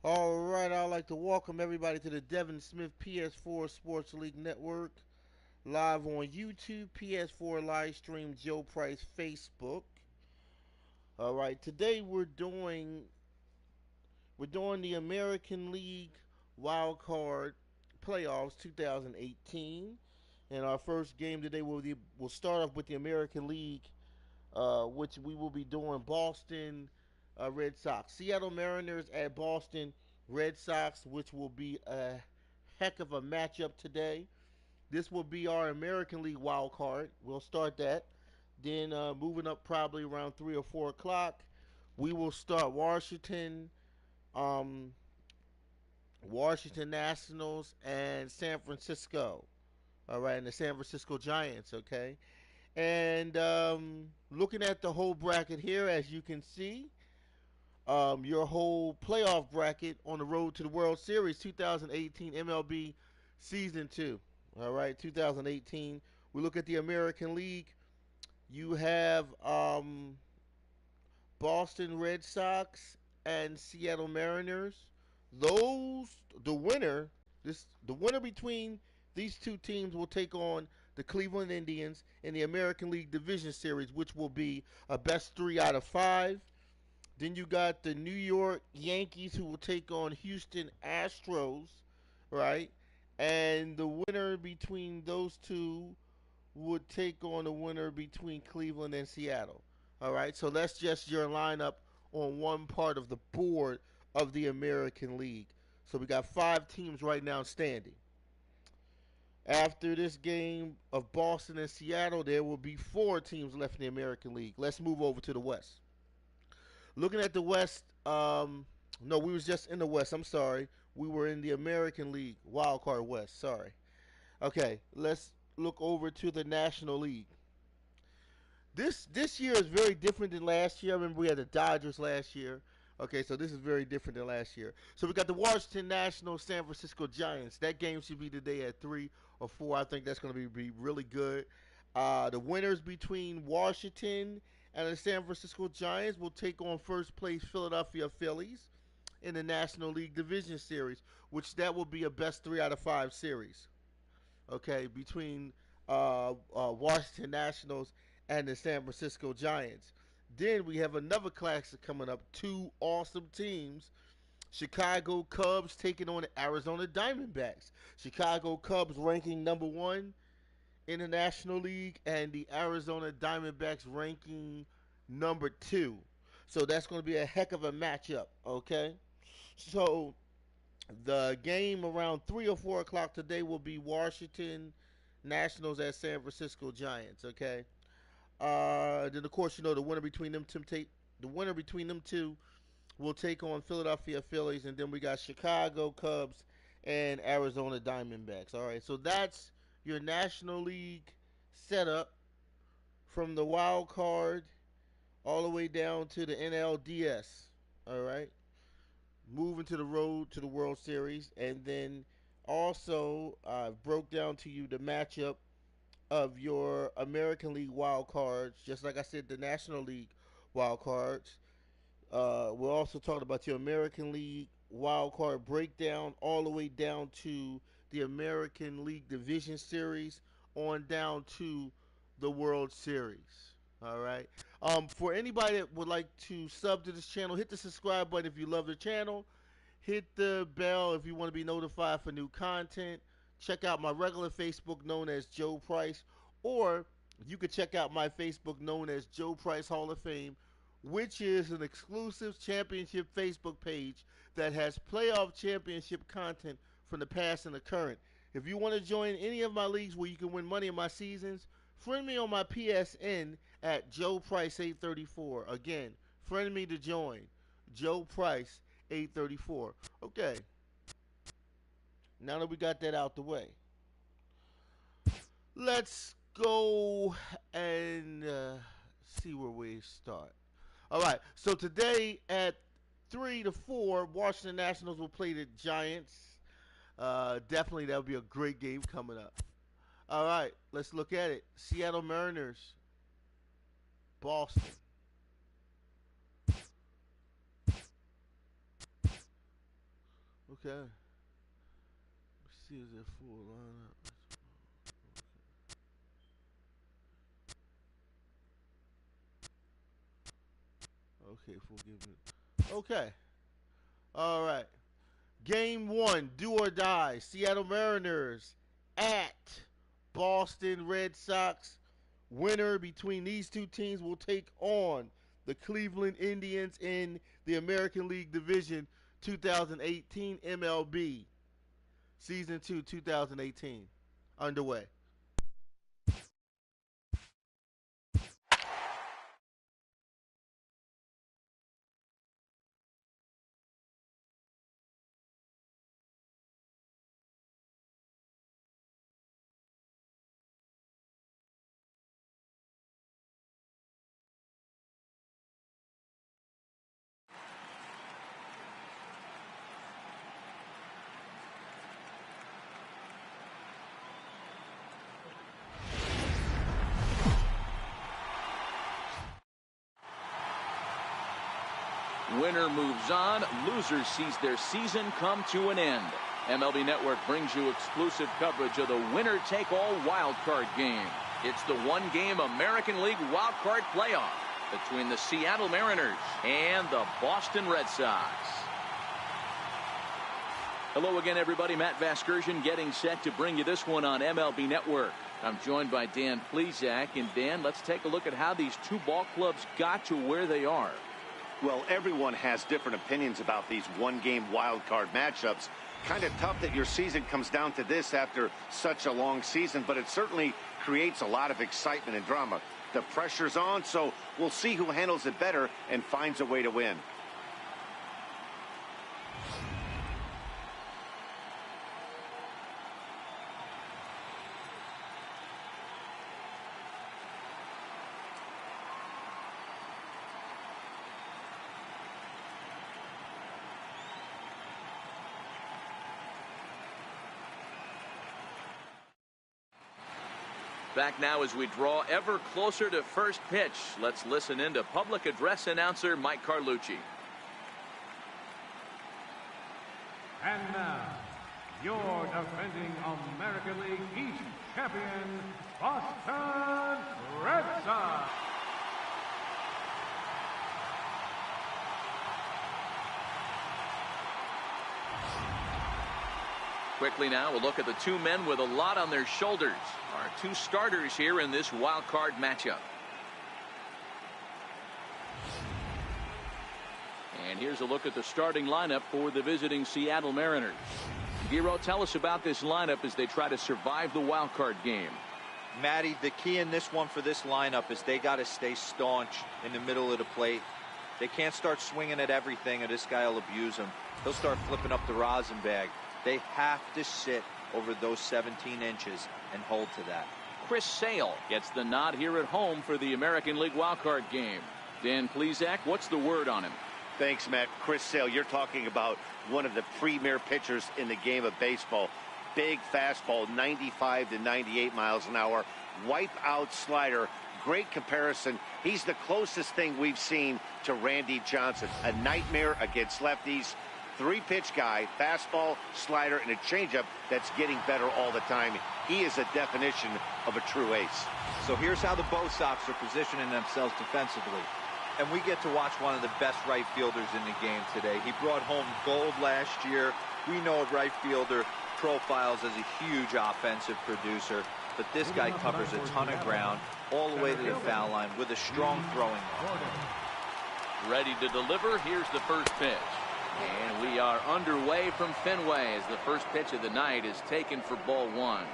All right, I'd like to welcome everybody to the Devin Smith PS4 Sports League Network, live on YouTube, PS4 live stream, Joe Price Facebook. All right, today we're doing the American League Wild Card Playoffs 2018, and our first game today will start off with the American League, which we will be doing Boston Red Sox, Seattle Mariners at Boston Red Sox, which will be a heck of a matchup today. This will be our American League wild card. We'll start that. Then moving up probably around 3 or 4 o'clock, we will start um, Washington Nationals and San Francisco. All right, and the San Francisco Giants. Okay, and looking at the whole bracket here, as you can see, your whole playoff bracket on the road to the World Series 2018 MLB Season 2. All right, 2018. We look at the American League. You have Boston Red Sox and Seattle Mariners. Those the winner between these two teams will take on the Cleveland Indians in the American League Division Series, which will be a best 3 out of 5. Then you got the New York Yankees who will take on Houston Astros, right? And the winner between those two would take on the winner between Cleveland and Seattle. All right, so that's just your lineup on one part of the board of the American League. So we got 5 teams right now standing. After this game of Boston and Seattle, there will be 4 teams left in the American League. Let's move over to the West. Looking at the West, no, we was just in the West. I'm sorry. We were in the American League Wild Card West. Sorry. Okay, let's look over to the National League. This year is very different than last year. I remember we had the Dodgers last year. Okay, so this is very different than last year. So we got the Washington Nationals, San Francisco Giants. That game should be today at 3 or 4. I think that's going to be really good. The winners between Washington and the San Francisco Giants will take on first place Philadelphia Phillies in the National League Division Series, which that will be a best 3 out of 5 series. Okay, between Washington Nationals and the San Francisco Giants. Then we have another classic coming up. 2 awesome teams. Chicago Cubs taking on the Arizona Diamondbacks. Chicago Cubs ranking number 1 in the National League, and the Arizona Diamondbacks ranking number 2. So that's going to be a heck of a matchup. Okay, so the game around 3 or 4 o'clock today will be Washington Nationals at San Francisco Giants. Okay, then of course the winner between the winner between them two will take on Philadelphia Phillies, and then we got Chicago Cubs and Arizona Diamondbacks. All right, so that's your National League setup from the wild card all the way down to the NLDS. All right, moving to the road to the World Series, and then also broke down to you the matchup of your American League wild cards, just like I said, the National League wild cards. We're also talking about your American League wild card breakdown, all the way down to the American League Division Series, on down to the World Series. All right. For anybody that would like to sub to this channel, hit the subscribe button if you love the channel. Hit the bell if you want to be notified for new content. Check out my regular Facebook known as Joe Price, or you could check out my Facebook known as Joe Price Hall of Fame, which is an exclusive championship Facebook page that has playoff championship content from the past and the current. If you want to join any of my leagues where you can win money in my seasons, friend me on my PSN at Joe Price 834. Again, friend me to join. Joe Price 834. Okay, now that we got that out the way, let's go and see where we start. All right, so today at 3 to 4, Washington Nationals will play the Giants. Definitely that'll be a great game coming up. All right, let's look at it. Seattle Mariners, Boston. Okay. Let's see, is there full lineup? Okay, forgive me. Okay. All right. Game one, do or die. Seattle Mariners at Boston Red Sox. Winner between these two teams will take on the Cleveland Indians in the American League Division 2018 MLB Season 2 2018 underway. Winner moves on. Loser sees their season come to an end. MLB Network brings you exclusive coverage of the winner-take-all wild card game. It's the one-game American League wild card playoff between the Seattle Mariners and the Boston Red Sox. Hello again, everybody. Matt Vasgersian getting set to bring you this one on MLB Network. I'm joined by Dan Plesac. And Dan, let's take a look at how these two ball clubs got to where they are. Well, everyone has different opinions about these one-game wild card matchups. Kind of tough that your season comes down to this after such a long season, but it certainly creates a lot of excitement and drama. The pressure's on, so we'll see who handles it better and finds a way to win. Back now as we draw ever closer to first pitch. Let's listen in to public address announcer Mike Carlucci. And now, your defending American League East champion, Boston Red Sox. Quickly now, we'll look at the two men with a lot on their shoulders. Our two starters here in this wild card matchup. And here's a look at the starting lineup for the visiting Seattle Mariners. Giro, tell us about this lineup as they try to survive the wild card game. Matty, the key in this one for this lineup is they got to stay staunch in the middle of the plate. They can't start swinging at everything or this guy will abuse them. He'll start flipping up the rosin bag. They have to sit over those 17 inches and hold to that. Chris Sale gets the nod here at home for the American League wildcard game. Dan Plesac, what's the word on him? Thanks, Matt. Chris Sale, you're talking about one of the premier pitchers in the game of baseball. Big fastball, 95 to 98 miles an hour. Wipe out slider. Great comparison. He's the closest thing we've seen to Randy Johnson. A nightmare against lefties. Three-pitch guy, fastball, slider, and a changeup that's getting better all the time. He is a definition of a true ace. So here's how the Bo Sox are positioning themselves defensively. And we get to watch one of the best right fielders in the game today. He brought home gold last year. We know a right fielder profiles as a huge offensive producer, but this guy covers a ton of ground all the way to the foul line with a strong throwing arm. Ready to deliver. Here's the first pitch. And we are underway from Fenway as the first pitch of the night is taken for ball one.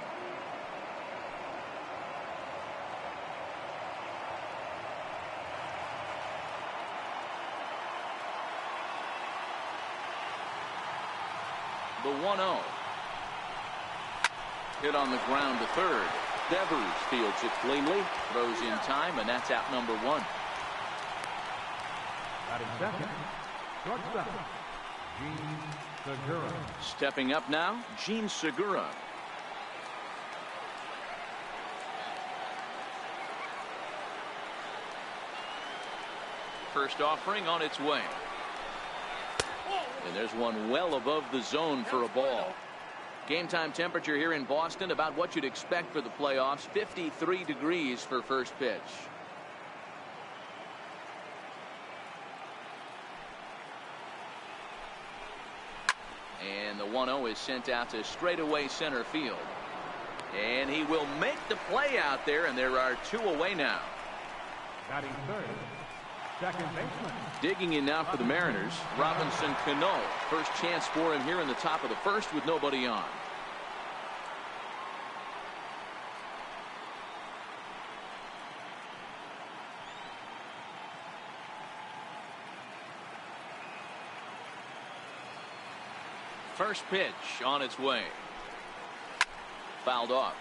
The 1-0. Hit on the ground to third. Devers fields it cleanly, throws in time, and that's out number one. Batting second, shortstop, Jean Segura. Stepping up now, Jean Segura. First offering on its way. And there's one well above the zone for a ball. Game time temperature here in Boston, about what you'd expect for the playoffs. 53 degrees for first pitch. And the 1-0 is sent out to straightaway center field. And he will make the play out there, and there are 2 away now. Batting third, second baseman. Digging in now for the Mariners, Robinson Cano. First chance for him here in the top of the first with nobody on. First pitch on its way. Fouled off.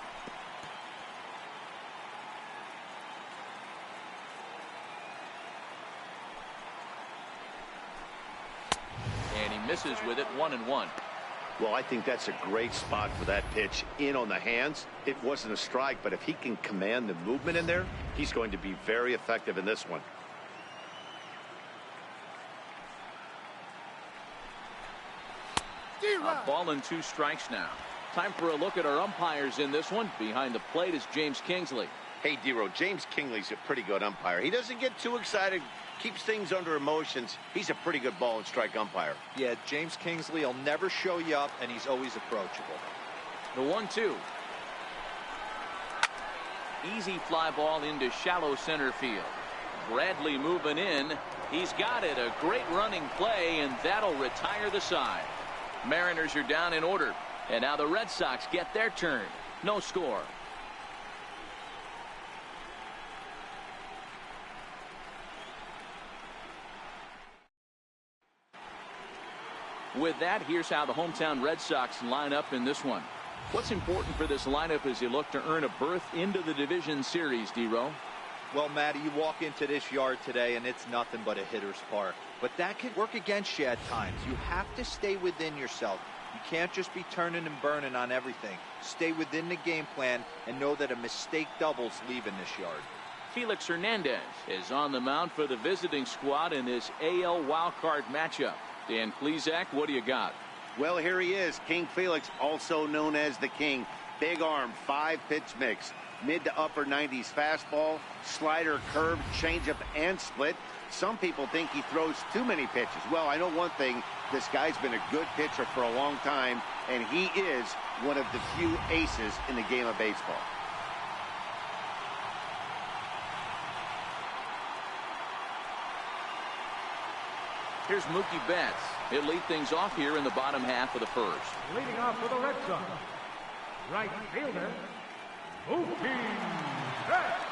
And he misses with it, 1-1. Well, I think that's a great spot for that pitch in on the hands. It wasn't a strike, but if he can command the movement in there, he's going to be very effective in this one. A ball and 2 strikes now. Time for a look at our umpires in this one. Behind the plate is James Kingsley. Hey, Dero, James Kingsley's a pretty good umpire. He doesn't get too excited, keeps things under emotions. He's a pretty good ball and strike umpire. Yeah, James Kingsley will never show you up, and he's always approachable. The 1-2. Easy fly ball into shallow center field. Bradley moving in. He's got it. A great running play, and that'll retire the side. Mariners are down in order. And now the Red Sox get their turn. No score. With that, here's how the hometown Red Sox line up in this one. What's important for this lineup as you look to earn a berth into the division series, D-Row? Well, Matty, you walk into this yard today, and it's nothing but a hitter's park. But that can work against you at times. You have to stay within yourself. You can't just be turning and burning on everything. Stay within the game plan and know that a mistake doubles leaving this yard. Felix Hernandez is on the mound for the visiting squad in this AL wildcard matchup. Dan Plesac, what do you got? Well, here he is, King Felix, also known as the King. Big arm, 5-pitch mix. Mid to upper 90s fastball, slider, curve, changeup, and split. Some people think he throws too many pitches. Well, I know one thing. This guy's been a good pitcher for a long time, and he is one of the few aces in the game of baseball. Here's Mookie Betts. He'll lead things off here in the bottom half of the first. Leading off for the Red Sox, right fielder, Mookie Betts.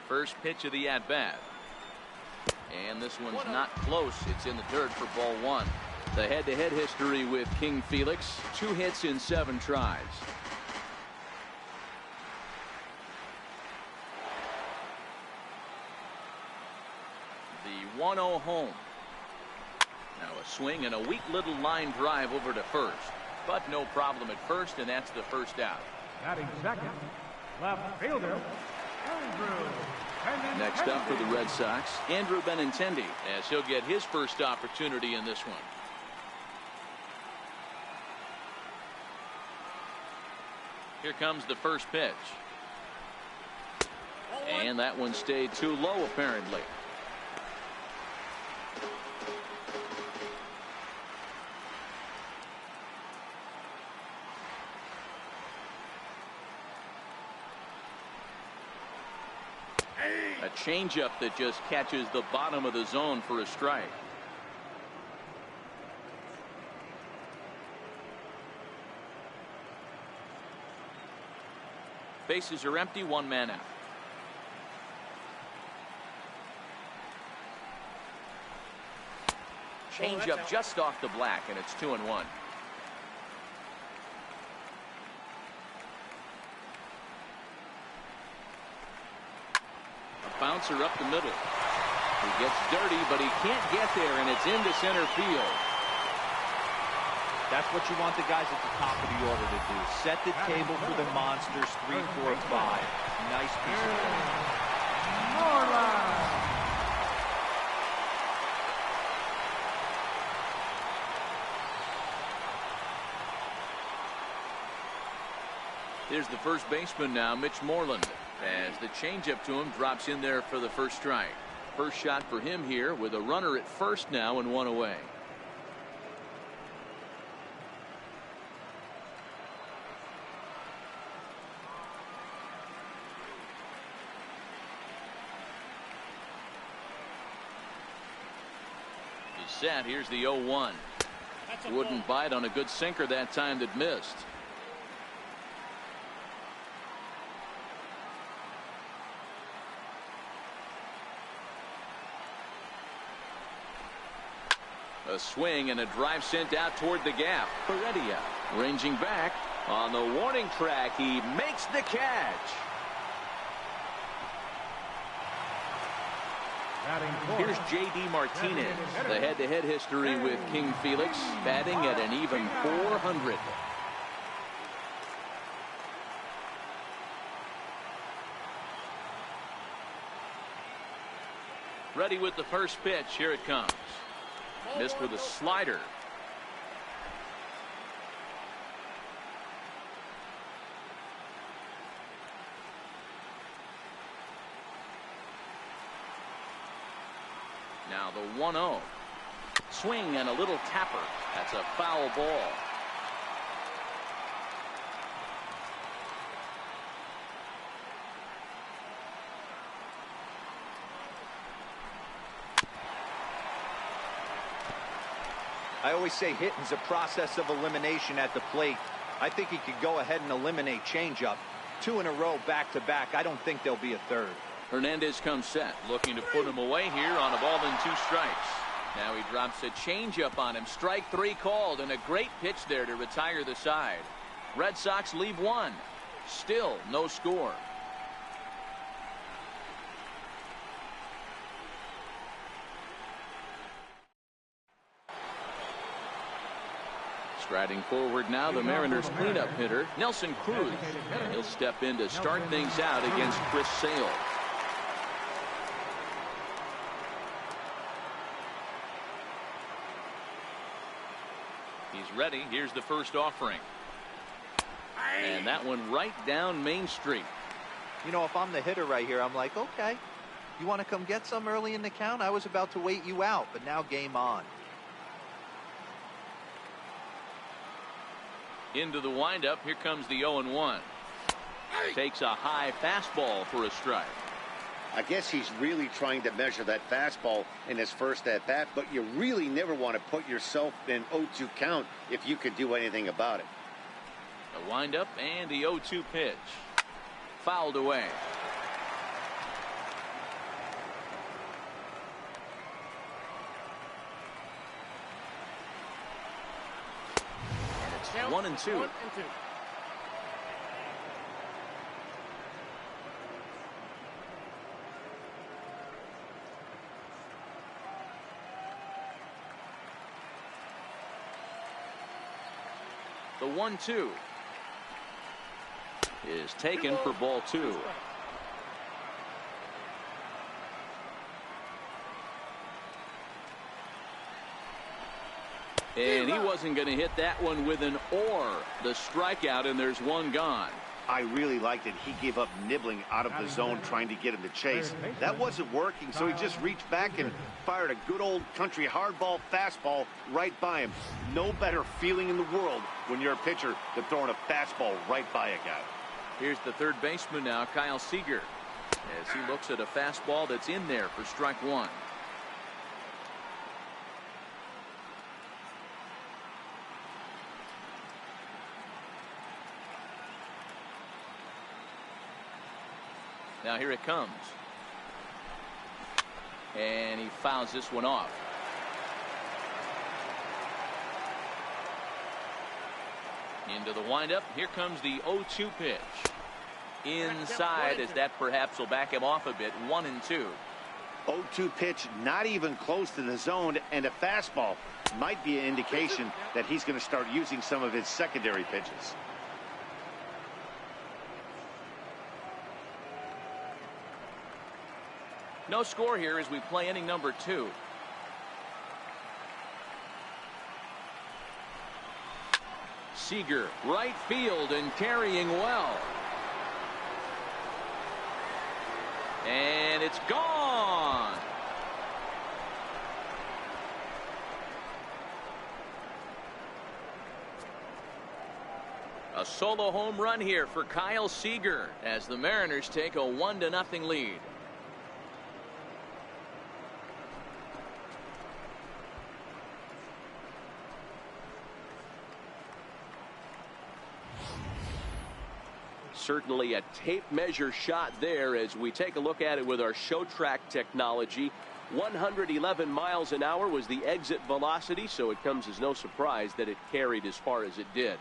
First pitch of the at-bat. And this one's not close. It's in the dirt for ball 1. The head-to-head history with King Felix. 2 hits in 7 tries. The 1-0 home. Now a swing and a weak little line drive over to first. But no problem at first, and that's the first out. Batting second, left fielder, Andrew Benintendi. Next up for the Red Sox, Andrew Benintendi, as he'll get his first opportunity in this one. Here comes the first pitch. And that one stayed too low, apparently. A changeup that just catches the bottom of the zone for a strike. Bases are empty, 1 man out. Changeup just off the black, and it's 2-1. Bouncer up the middle. He gets dirty, but he can't get there, and it's into center field. That's what you want the guys at the top of the order to do. Set the table for the monsters 3, 4, 5. Nice piece of play. Moreland. Here's the first baseman now, Mitch Moreland, as the changeup to him drops in there for the first strike. First shot for him here with a runner at first now and one away. He's set. Here's the 0-1. Wouldn't bite on a good sinker that time that missed. A swing and a drive sent out toward the gap. Heredia ranging back on the warning track. He makes the catch. Here's J.D. Martinez. The head-to-head history with King Felix, batting at an even .400. Ready with the first pitch. Here it comes. Missed with a slider. Now the 1-0. Swing and a little tapper. That's a foul ball. I always say hitting's a process of elimination at the plate. I think he could go ahead and eliminate changeup. 2 in a row back to back. I don't think there'll be a third. Hernandez comes set, looking to put him away here on a ball and 2 strikes. Now he drops a changeup on him. Strike 3 called, and a great pitch there to retire the side. Red Sox leave 1. Still no score. Striding forward now, the Mariners cleanup hitter, Nelson Cruz. And he'll step in to start things out against Chris Sale. He's ready. Here's the first offering. And that one right down Main Street. You know, if I'm the hitter right here, I'm like, okay, you want to come get some early in the count? I was about to wait you out, but now game on. Into the windup. Here comes the 0-1. Takes a high fastball for a strike. I guess he's really trying to measure that fastball in his first at bat, but you really never want to put yourself in 0-2 count if you could do anything about it. The windup and the 0-2 pitch. Fouled away. And it's 1-2. The 1-2 is taken for ball 2. And he wasn't going to hit that one with an or. The strikeout, and there's one gone. I really liked it. He gave up nibbling out of the zone trying to get him to chase. That wasn't working, so he just reached back and fired a good old country hardball fastball right by him. No better feeling in the world when you're a pitcher than throwing a fastball right by a guy. Here's the third baseman now, Kyle Seager, as he looks at a fastball that's in there for strike 1. Now here it comes. And he fouls this one off. Into the windup. Here comes the 0-2 pitch. Inside, as that perhaps will back him off a bit. 1-2. 0-2 pitch, not even close to the zone, and a fastball might be an indication that he's going to start using some of his secondary pitches. No score here as we play inning number 2. Seager, right field and carrying well. And it's gone. A solo home run here for Kyle Seager as the Mariners take a 1-0 lead. Certainly a tape measure shot there as we take a look at it with our show track technology. 111 miles an hour was the exit velocity, so it comes as no surprise that it carried as far as it did.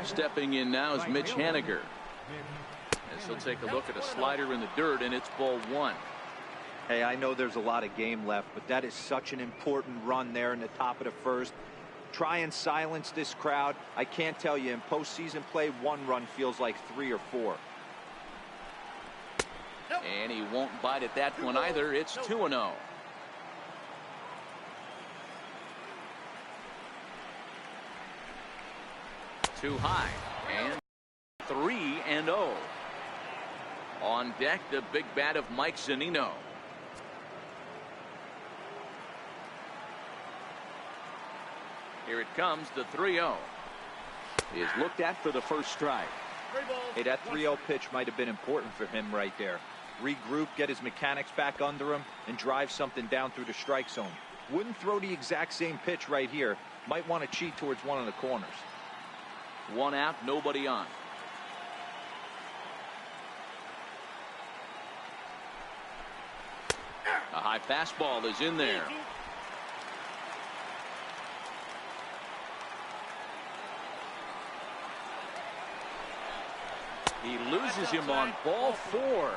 Stepping in now is Mitch Haniger. As he'll take a look at a slider in the dirt, and it's ball 1. Hey, I know there's a lot of game left, but that is such an important run there in the top of the first. Try and silence this crowd. I can't tell you, in postseason play, 1 run feels like 3 or 4. And he won't bite at that one either. It's 2-0. Too high, and 3-0. On deck, the big bat of Mike Zunino. Here it comes, the 3-0. Is looked at for the first strike. Hey, that 3-0 pitch might have been important for him right there. Regroup, get his mechanics back under him, and drive something down through the strike zone. Wouldn't throw the exact same pitch right here. Might want to cheat towards one of the corners. 1 out, nobody on. A high fastball is in there. He loses him on ball 4.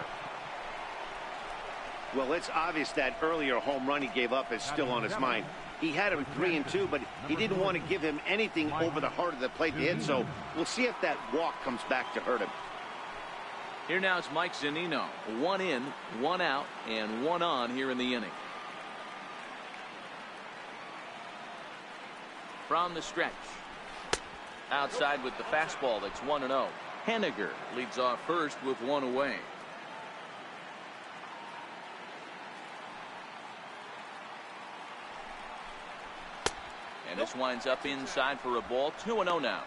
Well, it's obvious that earlier home run he gave up is still on his mind. He had him 3-2, but he didn't want to give him anything over the heart of the plate to hit, so we'll see if that walk comes back to hurt him. Here now is Mike Zunino. 1 in, 1 out, and 1 on here in the inning. From the stretch. Outside with the fastball. It's 1-0. Haniger leads off first with 1 away. And this winds up inside for a ball. 2-0 now.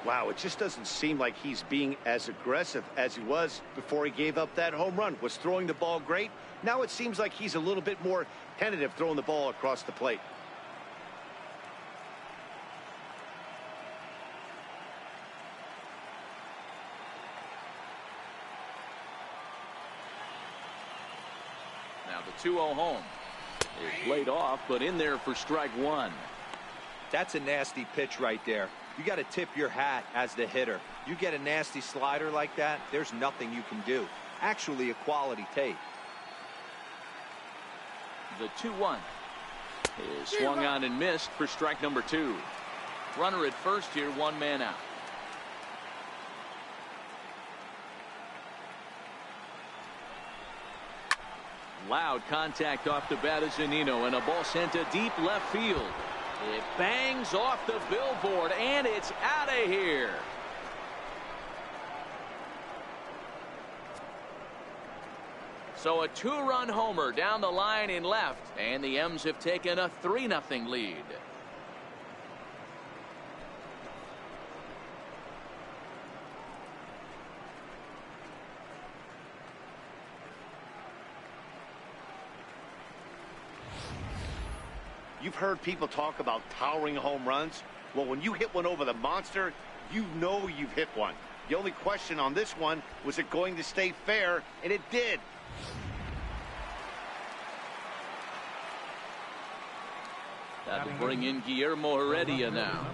Wow, it just doesn't seem like he's being as aggressive as he was before he gave up that home run. Was throwing the ball great. Now it seems like he's a little bit more tentative throwing the ball across the plate. Now the 2-0 home is laid off, but in there for strike 1. That's a nasty pitch right there. You got to tip your hat as the hitter. You get a nasty slider like that, there's nothing you can do. Actually a quality take. The 2-1 is swung on and missed for strike number 2. Runner at first here, 1 man out. Loud contact off the bat of Zunino, and a ball sent to deep left field. It bangs off the billboard, and it's out of here. So a 2-run homer down the line in left, and the M's have taken a 3-0 lead. You've heard people talk about towering home runs. Well, when you hit one over the monster, you know you've hit one. The only question on this one, was it going to stay fair? And it did. Got to bring in Guillermo Heredia now,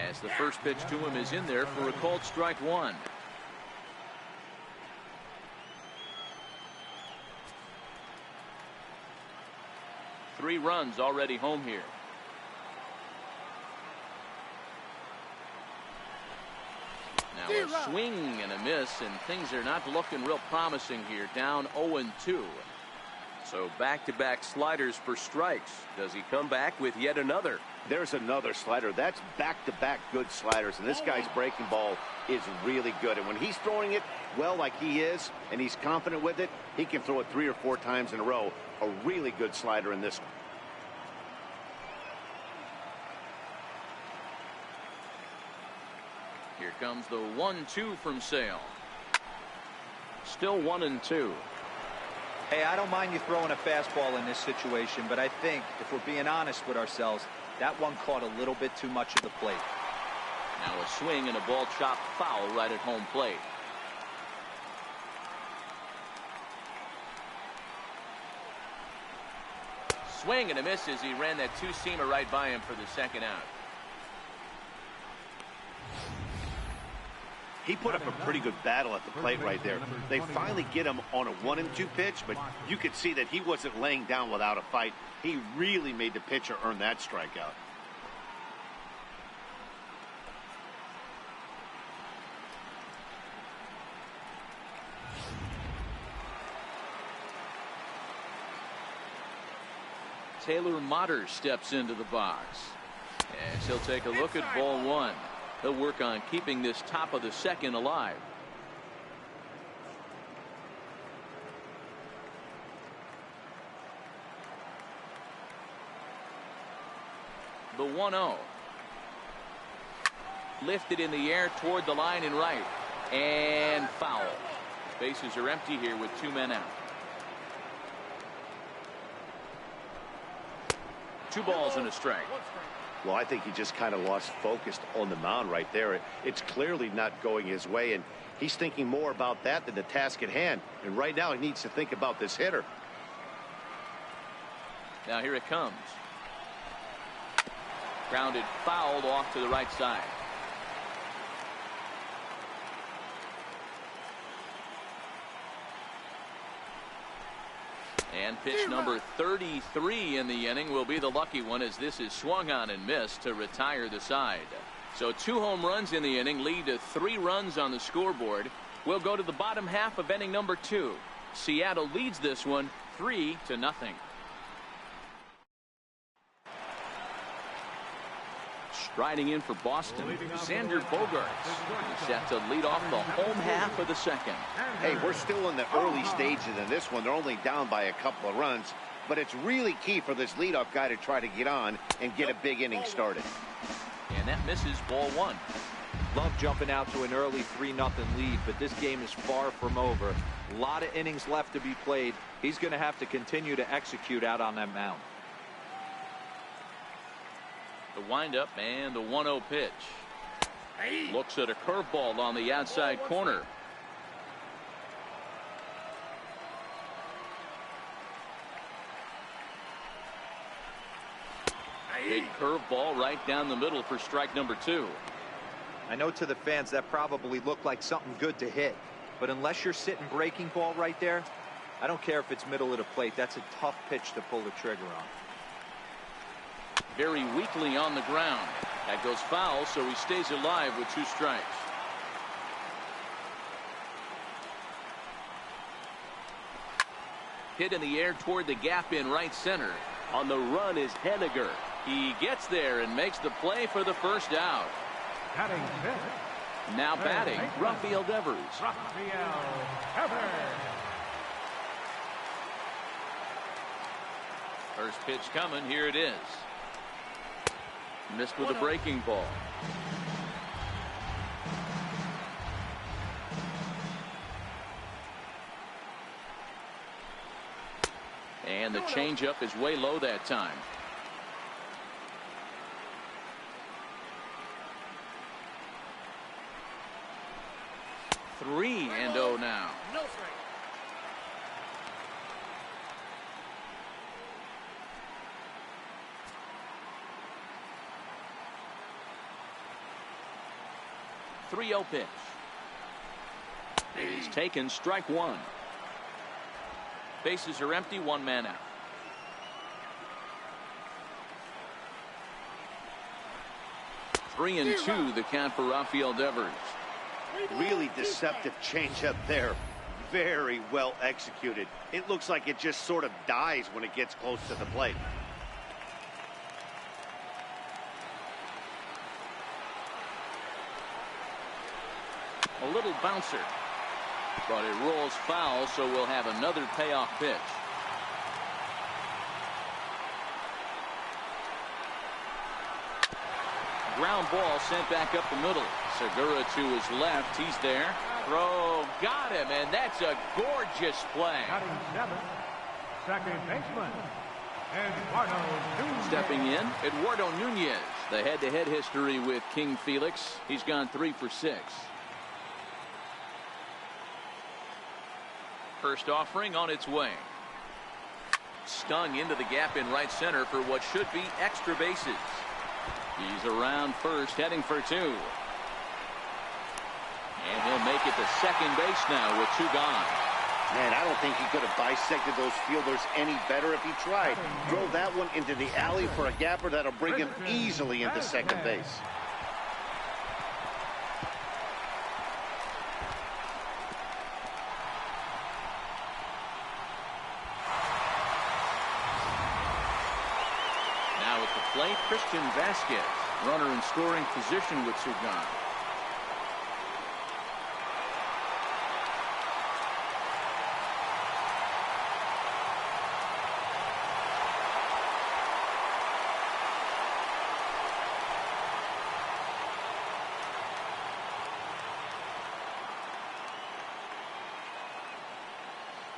as the first pitch to him is in there for a called strike one. Three runs already home here. Now a swing and a miss, and things are not looking real promising here. Down 0-2. So back-to-back sliders for strikes. Does he come back with yet another? There's another slider. That's back-to-back good sliders, and this guy's breaking ball is really good. And when he's throwing it well like he is, and he's confident with it, he can throw it 3 or 4 times in a row. A really good slider in this one. Here comes the 1-2 from Sale. Still 1-2. Hey, I don't mind you throwing a fastball in this situation, but I think if we're being honest with ourselves, that one caught a little bit too much of the plate. Now a swing and a ball chopped foul right at home plate. Swing and a miss as he ran that two-seamer right by him for the second out. He put up a pretty good battle at the plate right there. They finally get him on a 1-2 pitch, but you could see that he wasn't laying down without a fight. He really made the pitcher earn that strikeout. Taylor Motter steps into the box, as he'll take a look at ball one. He'll work on keeping this top of the second alive. The 1-0. Lifted in the air toward the line and right. And foul. Bases are empty here with 2 men out. 2 balls and a strike. Well, I think he just kind of lost focus on the mound right there. It's clearly not going his way, and he's thinking more about that than the task at hand. And right now he needs to think about this hitter. Now here it comes. Grounded fouled off to the right side. And pitch number 33 in the inning will be the lucky one, as this is swung on and missed to retire the side. So 2 home runs in the inning lead to 3 runs on the scoreboard. We'll go to the bottom half of inning number 2. Seattle leads this one 3-0. Striding in for Boston, Xander Bogaerts. He's set to lead off the home half of the second. Hey, we're still in the early stages in this one. They're only down by a couple of runs, but it's really key for this leadoff guy to try to get on and get a big inning started. And that misses ball one. Love jumping out to an early 3-0 lead, but this game is far from over. A lot of innings left to be played. He's going to have to continue to execute out on that mound. The windup and the 1-0 pitch. Looks at a curveball on the outside corner. Big curveball right down the middle for strike number 2. I know to the fans that probably looked like something good to hit, but unless you're sitting breaking ball right there, I don't care if it's middle of the plate. That's a tough pitch to pull the trigger on. Very weakly on the ground. That goes foul, so he stays alive with 2 strikes. Hit in the air toward the gap in right center. On the run is Henniger. He gets there and makes the play for the first out. Batting fifth. Now batting, Rafael Devers. Rafael Devers. First pitch coming. Here it is. Missed with a breaking ball. And the changeup is way low that time. Three and 0 now. 3-0 pitch. It is taken, strike one. Bases are empty, one man out. Three and two, the count for Rafael Devers. Really deceptive changeup there. Very well executed. It looks like it just sort of dies when it gets close to the plate. A little bouncer, but it rolls foul, so we'll have another payoff pitch. Ground ball sent back up the middle. Segura to his left. He's there. Throw, got him, and that's a gorgeous play. Batting seventh, second baseman, Eduardo Nunez. Stepping in, Eduardo Nunez. The head-to-head history with King Felix. He's gone 3 for 6. First offering on its way. Stung into the gap in right center for what should be extra bases. He's around first, heading for 2. And he'll make it to second base now with 2 gone. Man, I don't think he could have dissected those fielders any better if he tried. Drove that one into the alley for a gapper that'll bring him easily into second base. Now at the plate, Christian Vasquez, runner in scoring position with 2 gone.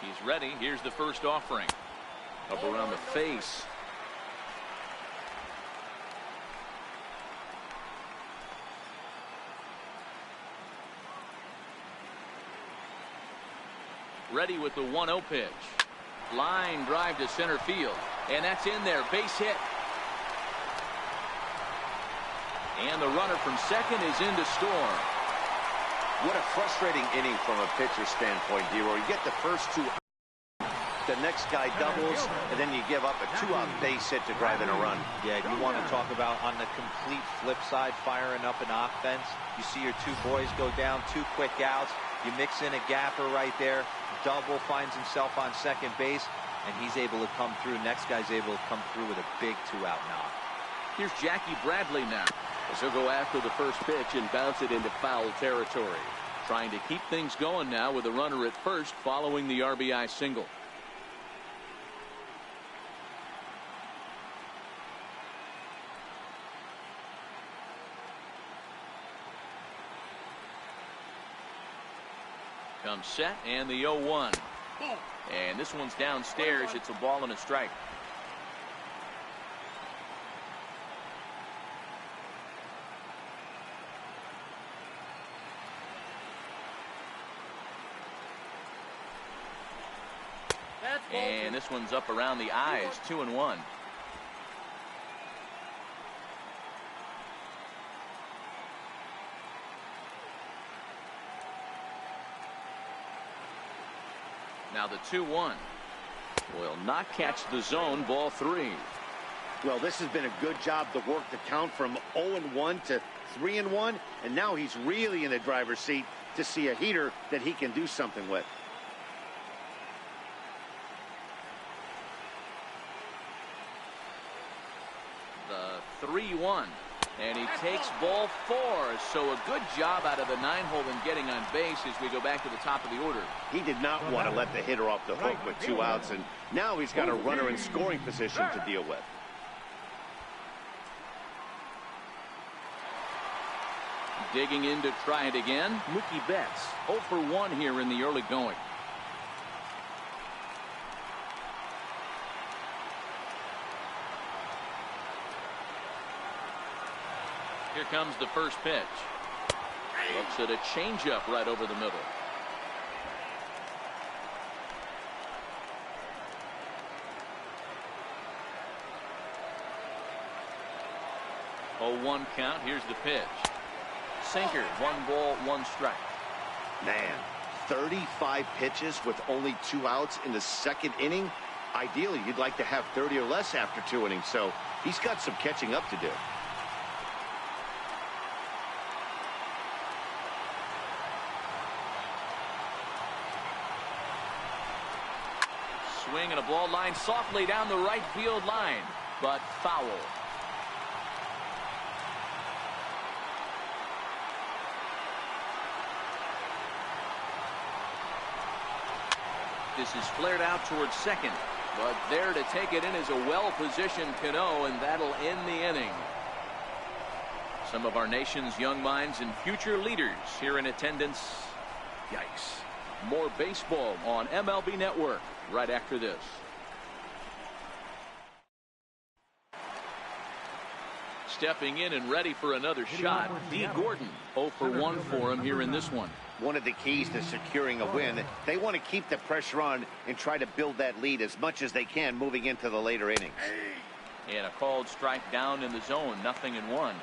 He's ready. Here's the first offering. Up around the face. Ready with the 1-0 pitch. Line drive to center field. And that's in there. Base hit. And the runner from second is in to score. What a frustrating inning from a pitcher's standpoint, D-Roy. You get the first 2. The next guy doubles, and then you give up a 2-out base hit to drive in a run. Yeah, you want to talk about on the complete flip side, firing up an offense. You see your 2 boys go down, 2 quick outs. You mix in a gapper right there. Double finds himself on second base, and he's able to come through. Next guy's able to come through with a big 2-out knock. Here's Jackie Bradley now, as he'll go after the first pitch and bounce it into foul territory. Trying to keep things going now with a runner at first following the RBI single. Comes set and the 0-1. And this one's downstairs. It's a ball and a strike. And this one's up around the eyes. 2-1. Now the 2-1 will not catch the zone. Ball 3. Well, this has been a good job to work the count from 0-1 to 3-1, and now he's really in the driver's seat to see a heater that he can do something with. The 3-1. And he takes ball 4. So a good job out of the 9-hole in getting on base as we go back to the top of the order. He did not want to let the hitter off the hook with 2 outs, and now he's got a runner in scoring position to deal with. Digging in to try it again. Mookie Betts 0 for 1 here in the early going. Here comes the first pitch. Looks at a changeup right over the middle. Oh, 1 count. Here's the pitch. sinker. 1 ball, 1 strike. Man, 35 pitches with only 2 outs in the second inning. Ideally, you'd like to have 30 or less after 2 innings, so he's got some catching up to do. Swing and a ball line softly down the right field line, but foul. This is flared out towards second, but there to take it in is a well-positioned Cano, and that'll end the inning. Some of our nation's young minds and future leaders here in attendance. Yikes. More baseball on MLB Network right after this. Stepping in and ready for another shot, Dee Gordon. 0 for 1 for him here in this one. One of the keys to securing a win, they want to keep the pressure on and try to build that lead as much as they can moving into the later innings. And a called strike down in the zone, 0-1.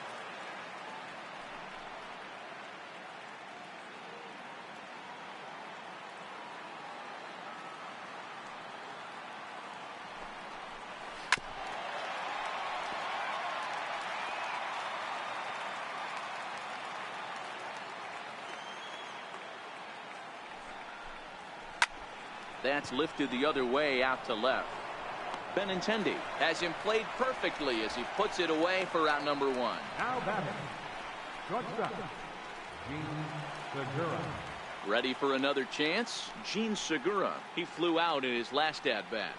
That's lifted the other way out to left. Benintendi has him played perfectly as he puts it away for out number 1. Now batting, shortstop, Jean Segura. Ready for another chance, Jean Segura. He flew out in his last at-bat.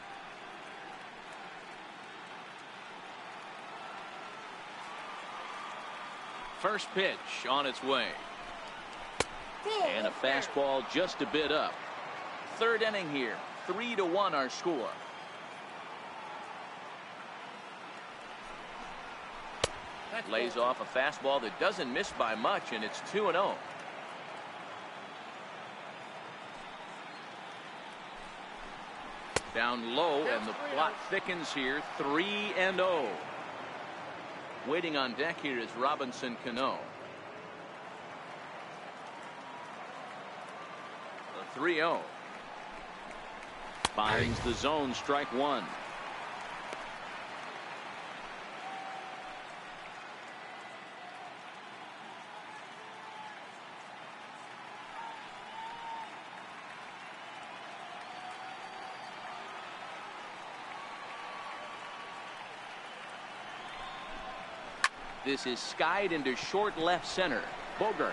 First pitch on its way. And a fastball just a bit up. Third inning here, 3-1 our score. Lays off a fastball that doesn't miss by much, and it's 2-0. Down low, and the plot thickens here, 3-0. Waiting on deck here is Robinson Cano. The 3-0. Finds the zone, strike 1. This is skied into short left center. Bogaerts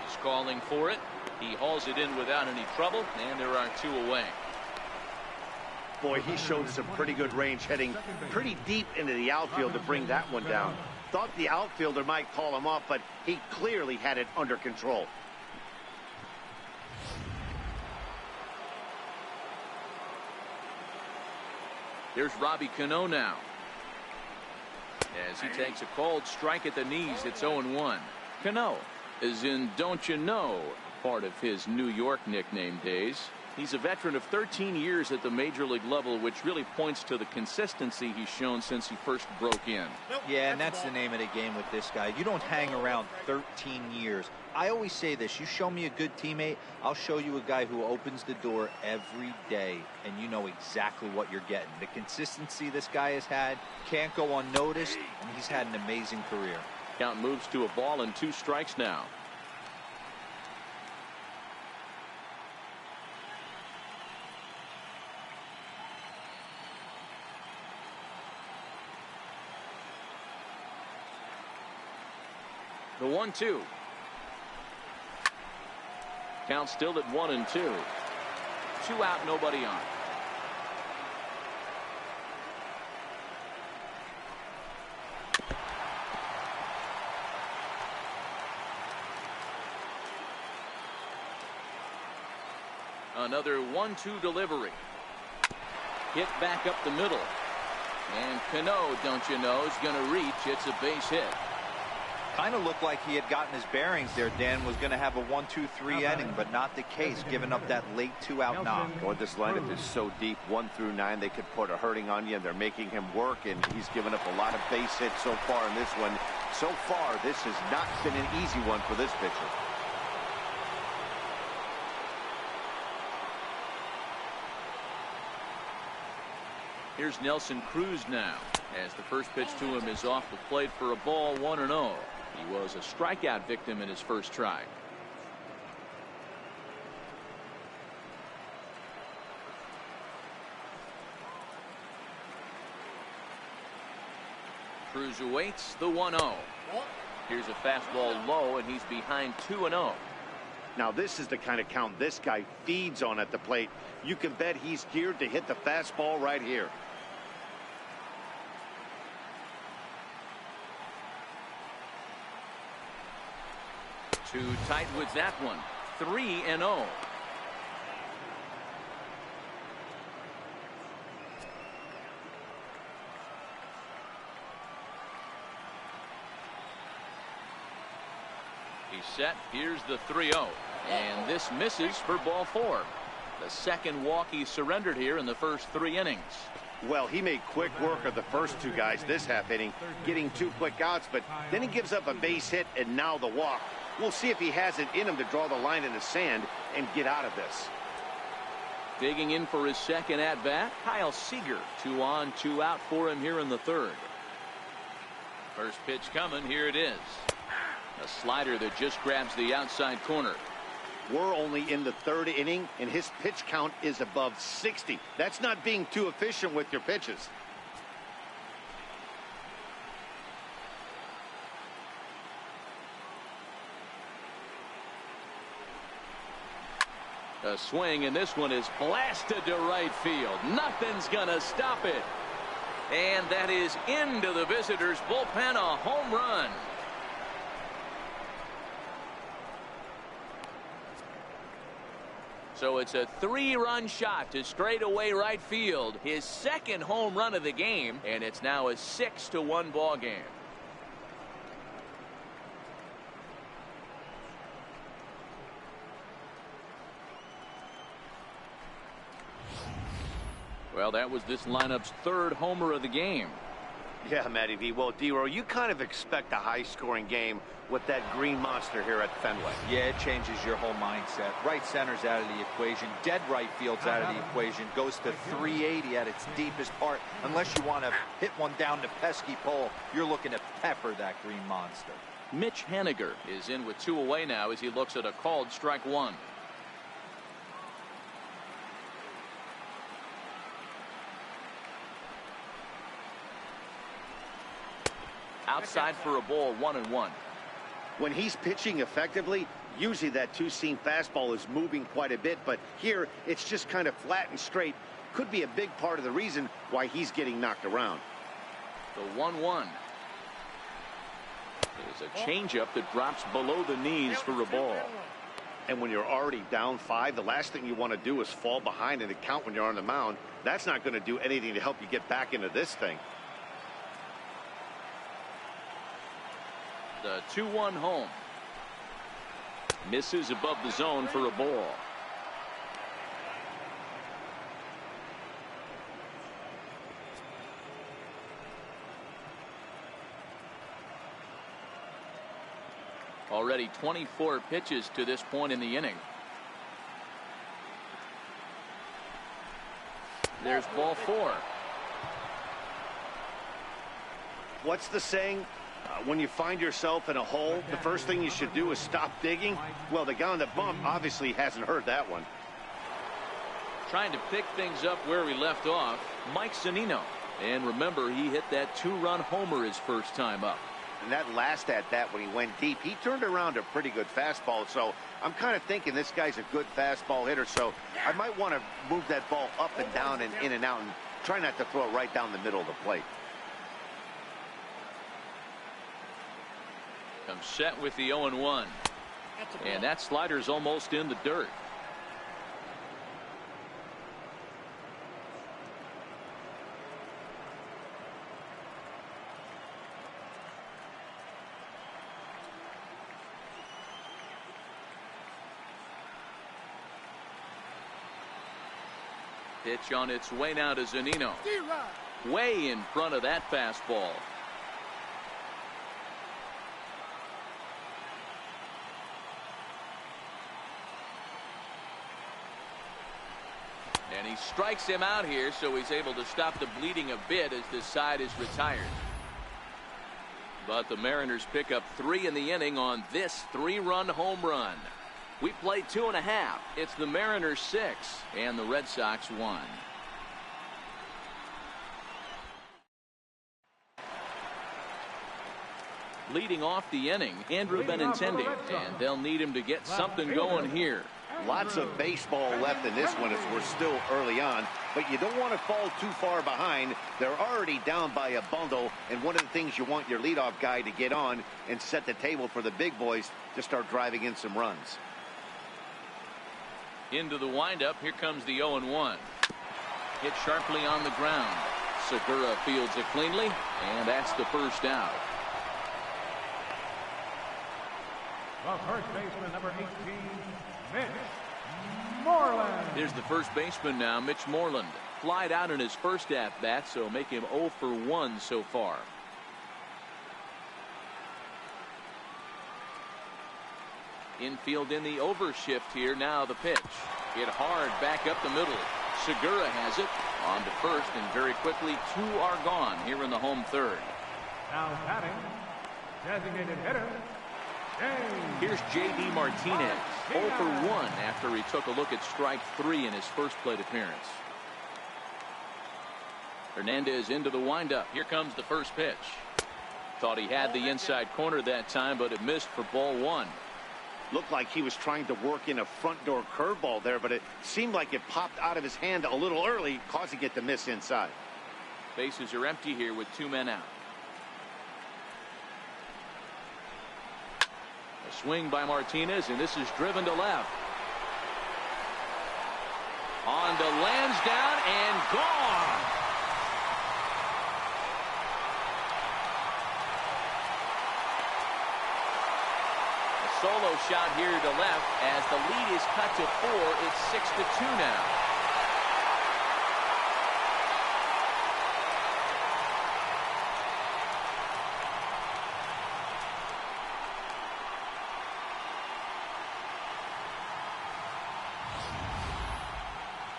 is calling for it. He hauls it in without any trouble, and there are 2 away. Boy, he showed some pretty good range, heading pretty deep into the outfield to bring that one down. Thought the outfielder might call him off, but he clearly had it under control. Here's Robbie Cano now. As he takes a called strike at the knees, it's 0-1. Cano is in Don't You Know, part of his New York nickname days. He's a veteran of 13 years at the major league level, which really points to the consistency he's shown since he first broke in. Yeah, and that's the name of the game with this guy. You don't hang around 13 years. I always say this, you show me a good teammate, I'll show you a guy who opens the door every day, and you know exactly what you're getting. The consistency this guy has had can't go unnoticed, and he's had an amazing career. Count moves to a ball and 2 strikes now. The 1-2. Count still at 1-2. 2 out, nobody on. Another 1-2 delivery. Hit back up the middle. And Cano, don't you know, is going to reach. It's a base hit. Kind of looked like he had gotten his bearings there. Dan was going to have a 1-2-3 inning, but not the case, giving up that late 2-out knock. Boy, this lineup is so deep, 1 through 9, they could put a hurting on you, and they're making him work, and he's given up a lot of base hits so far in this one. So far, this has not been an easy one for this pitcher. Here's Nelson Cruz now, as the first pitch to him is off the plate for a ball, 1-0. He was a strikeout victim in his first try. Cruz awaits the 1-0. Here's a fastball low, and he's behind 2-0. Now, this is the kind of count this guy feeds on at the plate. You can bet he's geared to hit the fastball right here. Too tight with that one. 3-0. He's set. Here's the 3-0. And this misses for ball 4. The second walk he surrendered here in the first 3 innings. Well, he made quick work of the first 2 guys this half inning, getting 2 quick outs, but then he gives up a base hit and now the walk. We'll see if he has it in him to draw the line in the sand and get out of this. Digging in for his second at-bat, Kyle Seager. 2 on, 2 out for him here in the 3rd. First pitch coming. Here it is. A slider that just grabs the outside corner. We're only in the 3rd inning, and his pitch count is above 60. That's not being too efficient with your pitches. A swing, and this one is blasted to right field. Nothing's gonna stop it. And that is into the visitors' bullpen, a home run. So it's a 3-run shot to straightaway right field. His second home run of the game, and it's now a 6-1 ball game. Well, that was this lineup's 3rd homer of the game. Yeah, Matty V. Well, D-Row, you kind of expect a high-scoring game with that green monster here at Fenway. Yeah, it changes your whole mindset. Right center's out of the equation. Dead right field's out of the equation. Goes to 380 at its deepest part. Unless you want to hit one down the pesky pole, you're looking to pepper that green monster. Mitch Haniger is in with 2 away now as he looks at a called strike 1. Outside for a ball, 1-1. When he's pitching effectively, usually that 2-seam fastball is moving quite a bit, but here it's just kind of flat and straight. Could be a big part of the reason why he's getting knocked around. The 1-1 is a changeup that drops below the knees for a ball. And when you're already down 5, the last thing you want to do is fall behind in the count when you're on the mound. That's not going to do anything to help you get back into this thing. The 2-1 home. Misses above the zone for a ball. Already 24 pitches to this point in the inning. There's ball 4. What's the saying? When you find yourself in a hole, the first thing you should do is stop digging. Well, the guy on the bump obviously hasn't heard that one. Trying to pick things up where we left off, Mike Zunino. And remember, he hit that 2-run homer his first time up. And that last at-bat when he went deep, he turned around a pretty good fastball. So I'm kind of thinking this guy's a good fastball hitter. So I might want to move that ball up and down and in and out and try not to throw it right down the middle of the plate. Comes set with the 0-1. And that slider's almost in the dirt. Pitch on its way now to Zunino. Way in front of that fastball. And he strikes him out here, so he's able to stop the bleeding a bit as this side is retired. But the Mariners pick up 3 in the inning on this 3-run home run. We played 2.5. It's the Mariners 6 and the Red Sox 1. Leading off the inning, Andrew Benintendi, and they'll need him to get something going here. Lots of baseball left in this one as we're still early on, but you don't want to fall too far behind. They're already down by a bundle, and one of the things you want your leadoff guy to get on and set the table for the big boys to start driving in some runs. Into the windup, here comes the 0-1. Hit sharply on the ground. Segura fields it cleanly, and that's the first out. The first baseman, number 18, Mitch Moreland. Here's the first baseman now, Mitch Moreland. Flied out in his first at-bat, so make him 0 for 1 so far. Infield in the overshift here. Now the pitch. Hit hard back up the middle. Segura has it on to first, and very quickly 2 are gone here in the home third. Now batting, designated hitter, Here's J.D. Martinez, 0 for 1 after he took a look at strike 3 in his first plate appearance. Hernandez into the windup. Here comes the first pitch. Thought he had the inside corner that time, but it missed for ball 1. Looked like he was trying to work in a front door curveball there, but it seemed like it popped out of his hand a little early, causing it to miss inside. Bases are empty here with 2 men out. A swing by Martinez, and this is driven to left. On to Lansdowne and gone. A solo shot here to left as the lead is cut to 4. It's 6-2 now.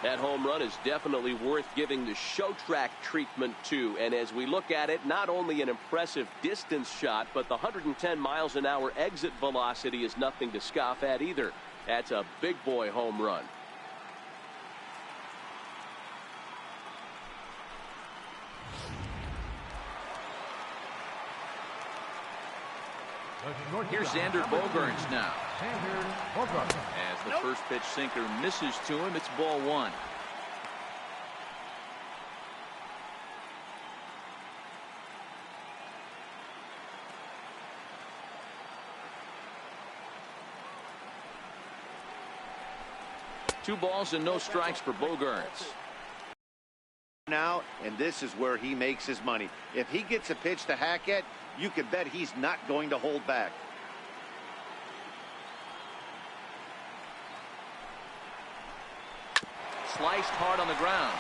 That home run is definitely worth giving the show track treatment to. And as we look at it, not only an impressive distance shot, but the 110 miles an hour exit velocity is nothing to scoff at either. That's a big boy home run. Here's Xander Bogaerts now. Xander Bogaerts. As the first pitch sinker misses to him, it's ball 1. Two balls and no strikes for Bogaerts. Now, and this is where he makes his money. If he gets a pitch to Hackett, you can bet he's not going to hold back. Sliced hard on the ground.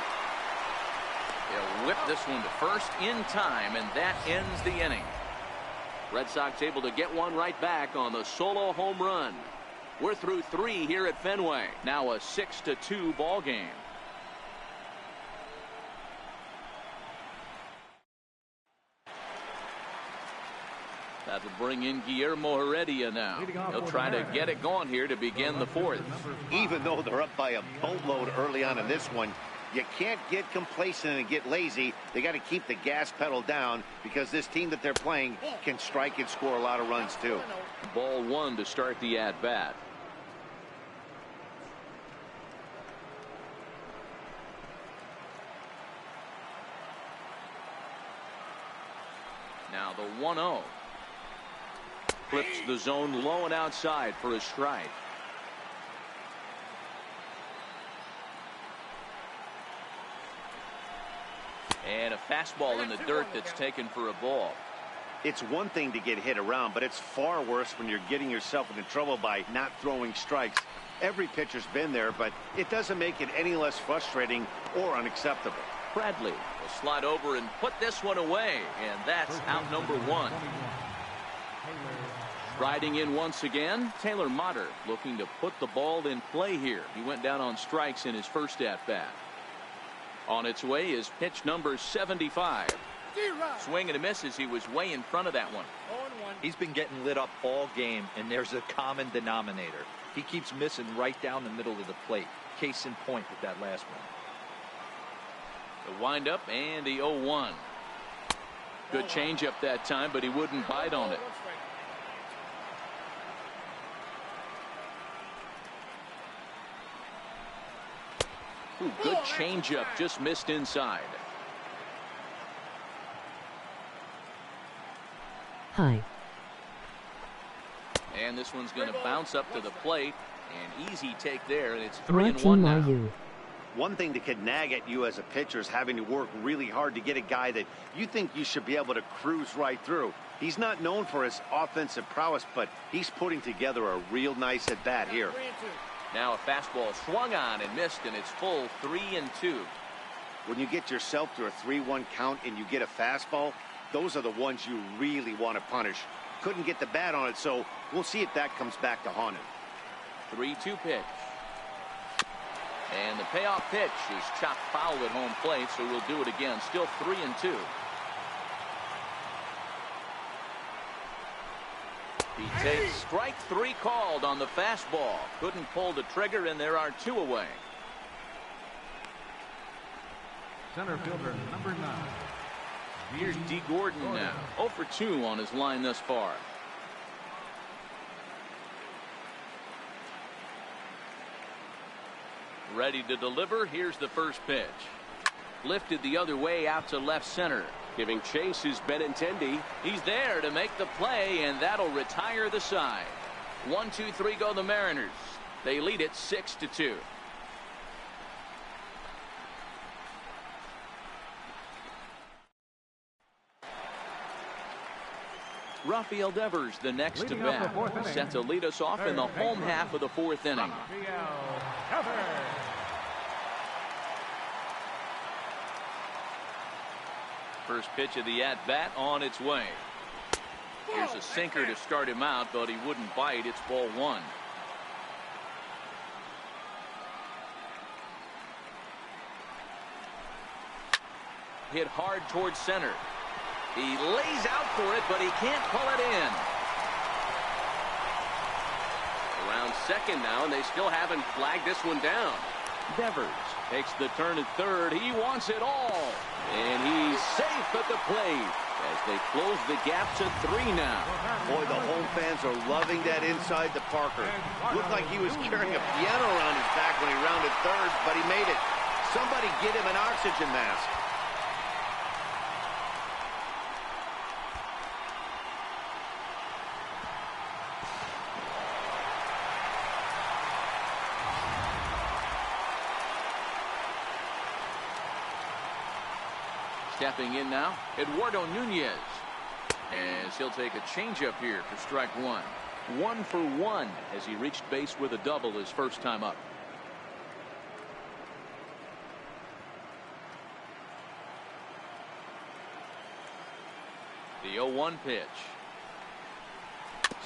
He'll whip this one to first in time, and that ends the inning. Red Sox able to get one right back on the solo home run. We're through 3 here at Fenway. Now a 6-2 ball game. That will bring in Guillermo Heredia now. He'll try to get it going here to begin the 4th. Even though they're up by a boatload early on in this one, you can't get complacent and get lazy. They got to keep the gas pedal down because this team that they're playing can strike and score a lot of runs too. Ball 1 to start the at-bat. Now the 1-0. Flips the zone low and outside for a strike. And a fastball in the dirt that's taken for a ball. It's one thing to get hit around, but it's far worse when you're getting yourself into trouble by not throwing strikes. Every pitcher's been there, but it doesn't make it any less frustrating or unacceptable. Bradley will slide over and put this one away, and that's out number 1. Riding in once again, Taylor Motter looking to put the ball in play here. He went down on strikes in his first at-bat. On its way is pitch number 75. Swing and a miss as he was way in front of that one. He's been getting lit up all game, and there's a common denominator. He keeps missing right down the middle of the plate. Case in point with that last one. The windup and the 0-1. Good changeup that time, but he wouldn't bite on it. Ooh, good changeup, just missed inside. Hi. And this one's going to bounce up to the plate. An easy take there, and it's 3-1 now. One thing that could nag at you as a pitcher is having to work really hard to get a guy that you think you should be able to cruise right through. He's not known for his offensive prowess, but he's putting together a real nice at-bat here. Now a fastball swung on and missed, and it's full 3-2. When you get yourself to a 3-1 count and you get a fastball, those are the ones you really want to punish. Couldn't get the bat on it, so we'll see if that comes back to haunt him. 3-2 pitch. And the payoff pitch is chopped foul at home plate, so we'll do it again. Still 3-2. He takes strike 3 called on the fastball. Couldn't pull the trigger, and there are 2 away. Center fielder number 9. Here's D. Gordon now. 0 for 2 on his line thus far. Ready to deliver. Here's the first pitch. Lifted the other way out to left center. Giving chase is Benintendi. He's there to make the play, and that'll retire the side. 1-2-3 go the Mariners. They lead it 6-2. Rafael Devers, the next to bat, set to lead us off in the home half of the 4th inning. First pitch of the at-bat on its way. Here's a sinker to start him out, but he wouldn't bite. It's ball 1. Hit hard towards center. He lays out for it, but he can't pull it in. Around second now, and they still haven't flagged this one down. Devers takes the turn at third. He wants it all. And he's safe at the plate as they close the gap to 3 now. Boy, the home fans are loving that inside to Parker. Looked like he was carrying a piano around his back when he rounded third, but he made it. Somebody get him an oxygen mask. Stepping in now, Eduardo Nunez. As he'll take a changeup here for strike 1. 1 for 1 as he reached base with a double his first time up. The 0-1 pitch.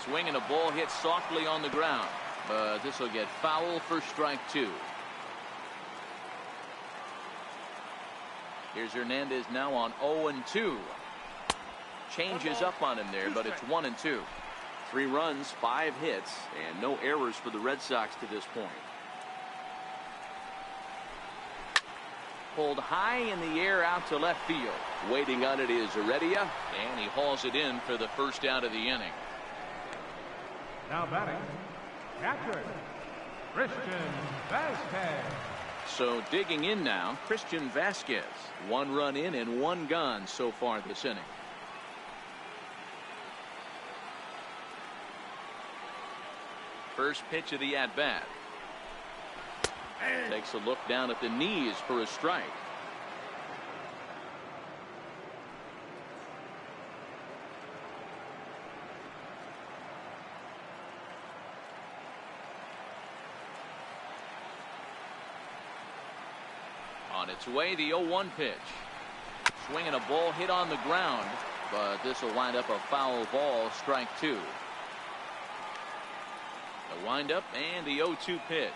Swing and a ball hit softly on the ground, but this will get foul for strike 2. Here's Hernandez now on 0-2. Changes up on him there, but it's 1-2. 3 runs, 5 hits, and no errors for the Red Sox to this point. Pulled high in the air out to left field. Waiting on it is Heredia. And he hauls it in for the first out of the inning. Now batting, catcher, Christian Vasquez. So digging in now, Christian Vasquez. 1 run in and 1 gone so far this inning. First pitch of the at-bat. Takes a look down at the knees for a strike. On its way, the 0-1 pitch. Swinging a ball hit on the ground, but this will wind up a foul ball, strike 2. The windup and the 0-2 pitch.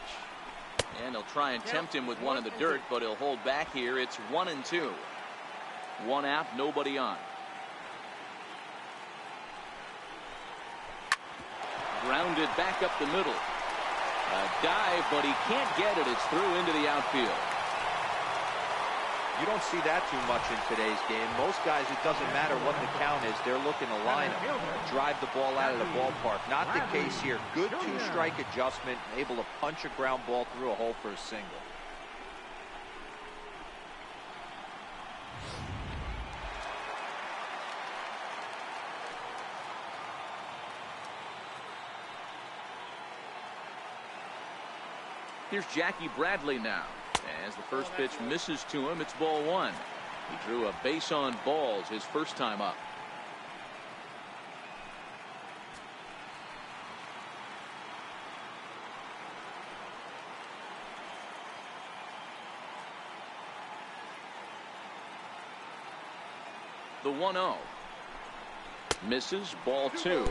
And he'll try and tempt him with one in the dirt, but he'll hold back here. It's 1-2. One out, nobody on. Grounded back up the middle. A dive, but he can't get it. It's through into the outfield. You don't see that too much in today's game. Most guys, it doesn't matter what the count is. They're looking to line him, drive the ball out of the ballpark. Not the case here. Good two-strike adjustment, able to punch a ground ball through a hole for a single. Here's Jackie Bradley now. As the first pitch misses to him, it's ball one. He drew a base on balls his first time up. The 1-0. Misses, ball two.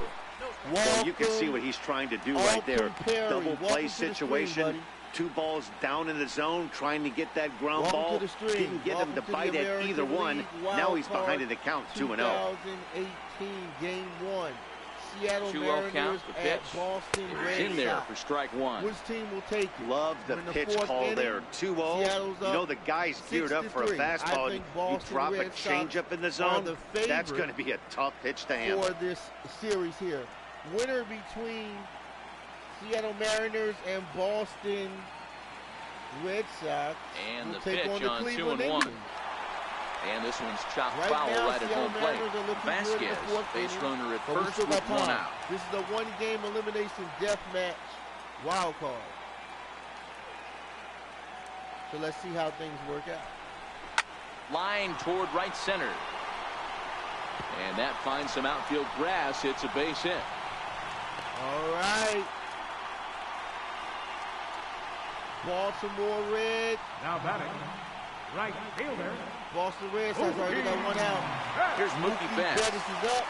Well, you can see what he's trying to do right there. Double play situation. Two balls down in the zone, trying to get that ground ball. Didn't get him to bite at either one. Now he's behind in the count, 2-0. 2018 Game 1. Seattle Mariners at Boston Red Sox. In there for strike one. Which team will take it? Love the pitch call there. 2-0. You know the guy's geared up for a fastball. You drop a changeup in the zone. That's going to be a tough pitch to handle. For this series here. Winner between Seattle Mariners and Boston Red Sox. And the pitch on 2-1. And this one's chopped foul right at home plate. Vasquez, base runner at first with one out. This is a one-game elimination death match wild card. So let's see how things work out. Line toward right center. And that finds some outfield grass. It's a base hit. All right. Baltimore Red. Now batting, right fielder. Boston Red Sox already got one out. Here's Mookie Betts. Betts is up.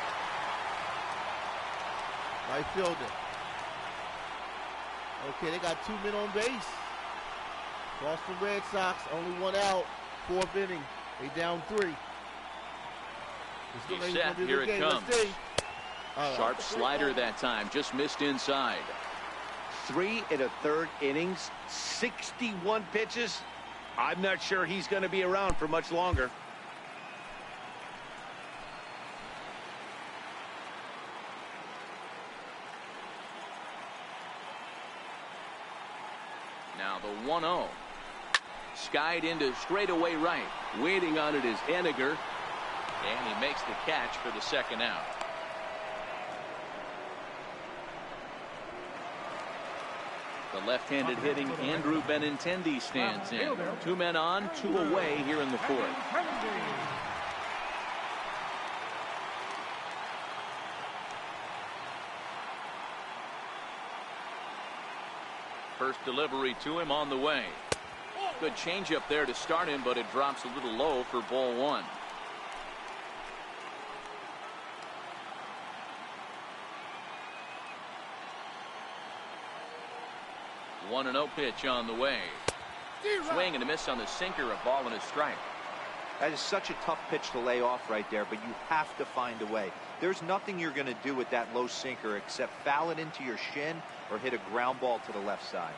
Right fielder. Okay, they got 2 men on base. Boston Red Sox only one out. 4th inning. They down 3. He's set. Here it comes. Sharp slider that time. Just missed inside. 3 1/3 innings, 61 pitches. I'm not sure he's going to be around for much longer. Now the 1-0. Skied into straightaway right. Waiting on it is Eniger. And he makes the catch for the second out. The left-handed hitting Andrew Benintendi stands in. 2 men on, 2 away here in the 4th. First delivery to him on the way. Good changeup there to start him, but it drops a little low for ball one. One 1-0 pitch on the way. Swing and a miss on the sinker, a ball and a strike. That is such a tough pitch to lay off right there, but you have to find a way. There's nothing you're going to do with that low sinker except foul it into your shin or hit a ground ball to the left side.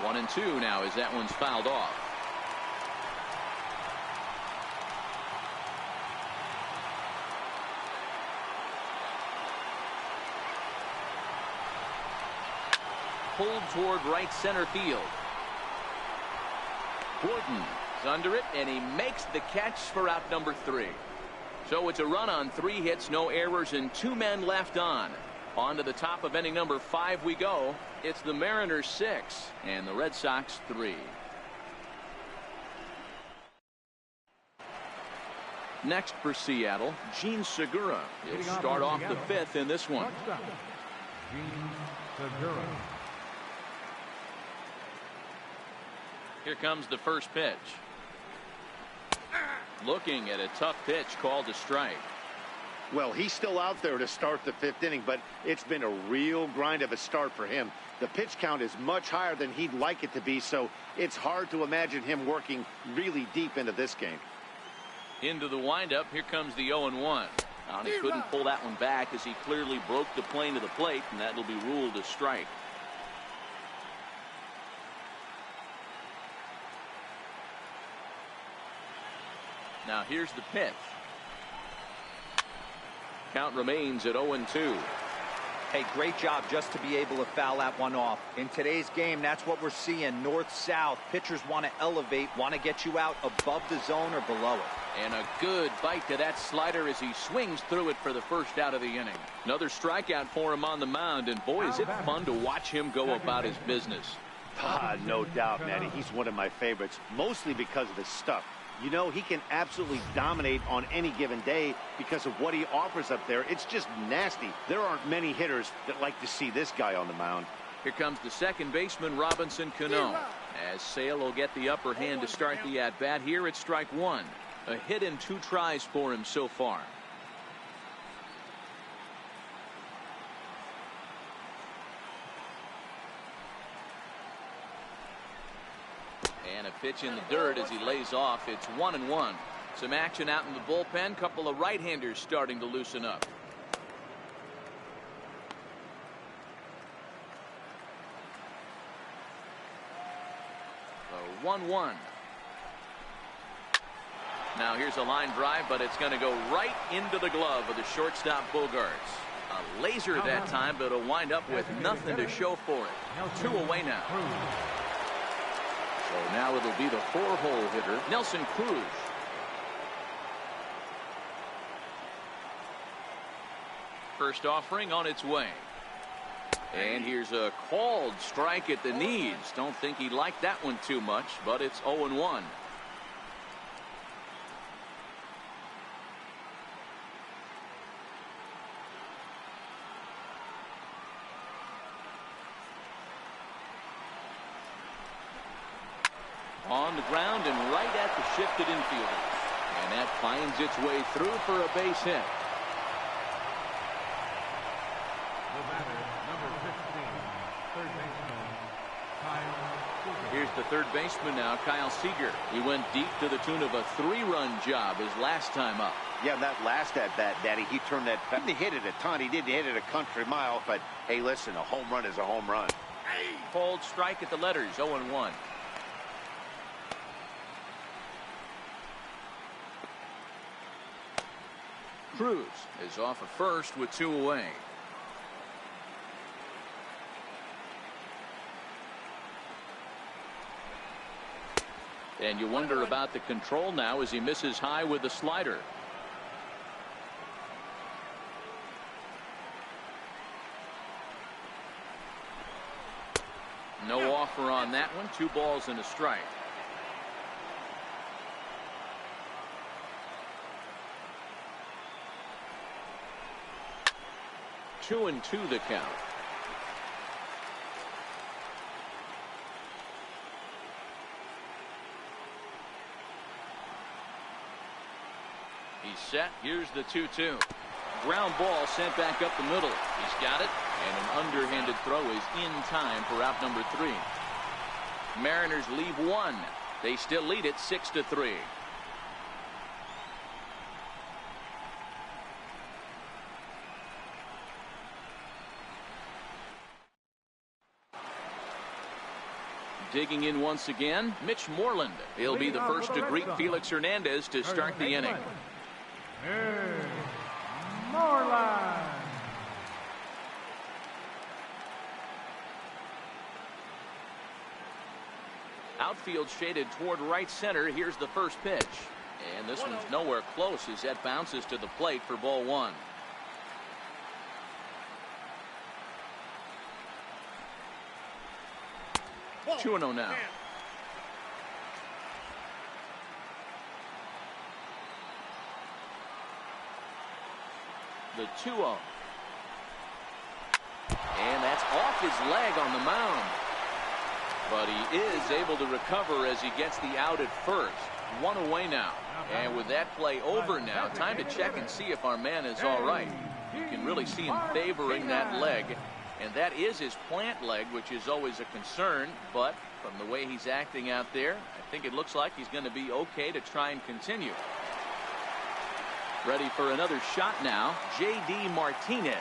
1-2 now as that one's fouled off. Pulled toward right center field. Gordon is under it, and he makes the catch for out number 3. So it's a run on 3 hits, no errors, and 2 men left on. On to the top of inning number 5 we go. It's the Mariners 6 and the Red Sox 3. Next for Seattle, Gene Segura. He'll start off the 5th in this one. Gene Segura. Here comes the first pitch. Looking at a tough pitch called a strike. Well, he's still out there to start the 5th inning, but it's been a real grind of a start for him. The pitch count is much higher than he'd like it to be, so it's hard to imagine him working really deep into this game. Into the windup, here comes the 0-1. And he couldn't pull that one back as he clearly broke the plane to the plate, and that'll be ruled a strike. Now here's the pitch. Count remains at 0-2. Hey, great job just to be able to foul that one off. In today's game, that's what we're seeing. North-south. Pitchers want to elevate, want to get you out above the zone or below it. And a good bite to that slider as he swings through it for the first out of the inning. Another strikeout for him on the mound, and boy, is it fun to watch him go about his business. No doubt, Matty. He's one of my favorites, mostly because of his stuff. You know, he can absolutely dominate on any given day because of what he offers up there. It's just nasty. There aren't many hitters that like to see this guy on the mound. Here comes the second baseman, Robinson Cano. As Sale will get the upper hand to start the at-bat here at strike one. A hit in 2 tries for him so far. And a pitch in the dirt as he lays off. It's 1-1. Some action out in the bullpen. Couple of right-handers starting to loosen up. So 1-1. Now here's a line drive, but it's going to go right into the glove of the shortstop Bogaerts. A laser that time, but it'll wind up with nothing to show for it. 2 away now. So now it'll be the 4-hole hitter, Nelson Cruz. First offering on its way. And here's a called strike at the knees. Don't think he liked that one too much, but it's 0-1. On the ground and right at the shifted infielder. And that finds its way through for a base hit. The batter, number 15, third baseman, Kyle Seager. Here's the third baseman now, Kyle Seager. He went deep to the tune of a 3-run job his last time up. Yeah, that last at-bat, Daddy, he turned that back. He hit it a ton. He didn't hit it a country mile, but hey, listen, a home run is a home run. Called strike at the letters, 0-1. Cruz is off of first with 2 away. And you wonder about the control now as he misses high with the slider. No offer on that one. 2 balls and a strike. Two and 2 the count. He's set. Here's the 2-2. Ground ball sent back up the middle. He's got it, and an underhanded throw is in time for out number 3. Mariners leave 1. They still lead it 6-3. Digging in once again, Mitch Moreland. He'll be the first to greet Felix Hernandez to start the inning. Moreland. Outfield shaded toward right center. Here's the first pitch. And this one's nowhere close as that bounces to the plate for ball 1. Whoa. 2-0 now. The 2-0. And that's off his leg on the mound. But he is able to recover as he gets the out at first. 1 away now. And with that play over now, time to check and see if our man is all right. You can really see him favoring that leg. And that is his plant leg, which is always a concern. But from the way he's acting out there, I think it looks like he's going to be okay to try and continue. Ready for another shot now, J.D. Martinez.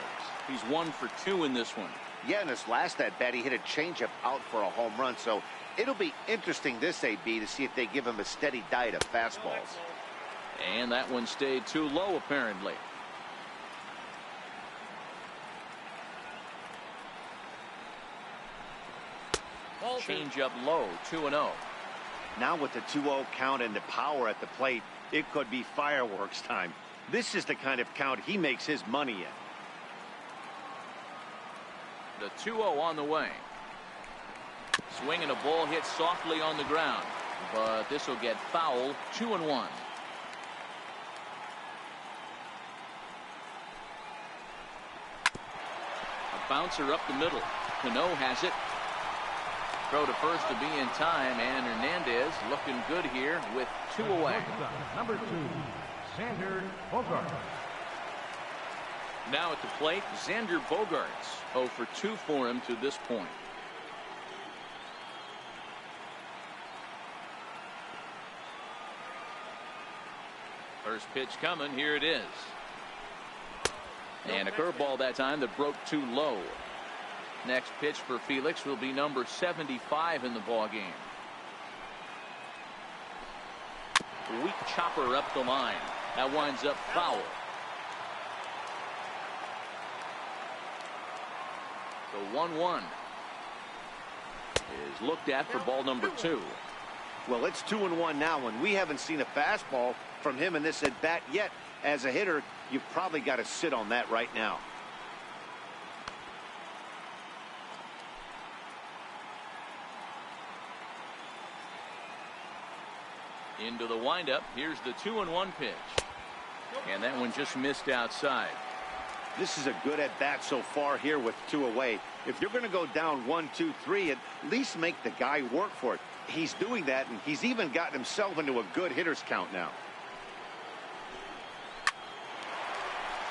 He's 1 for 2 in this one. Yeah, in his last at bat, he hit a changeup out for a home run. So it'll be interesting this AB to see if they give him a steady diet of fastballs. And that one stayed too low, apparently. Changeup low, 2-0. Now with the 2-0 count and the power at the plate, it could be fireworks time. This is the kind of count he makes his money in. The 2-0 on the way. Swinging a ball hit softly on the ground, but this will get foul. 2-1. A bouncer up the middle. Cano has it. Throw to first to be in time, and Hernandez looking good here with 2 away. Number 2, Xander Bogaerts. Now at the plate, Xander Bogaerts. 0 for 2 for him to this point. First pitch coming. Here it is. And a curveball that time that broke too low. Next pitch for Felix will be number 75 in the ball game. Weak chopper up the line. That winds up foul. The 1-1 is looked at for ball number 2. Well, it's 2-1 now, and we haven't seen a fastball from him in this at bat yet. As a hitter, you've probably got to sit on that right now. Into the windup. Here's the 2-1 pitch. And that one just missed outside. This is a good at bat so far here with 2 away. If you're going to go down 1, 2, 3, at least make the guy work for it. He's doing that, and he's even gotten himself into a good hitter's count now.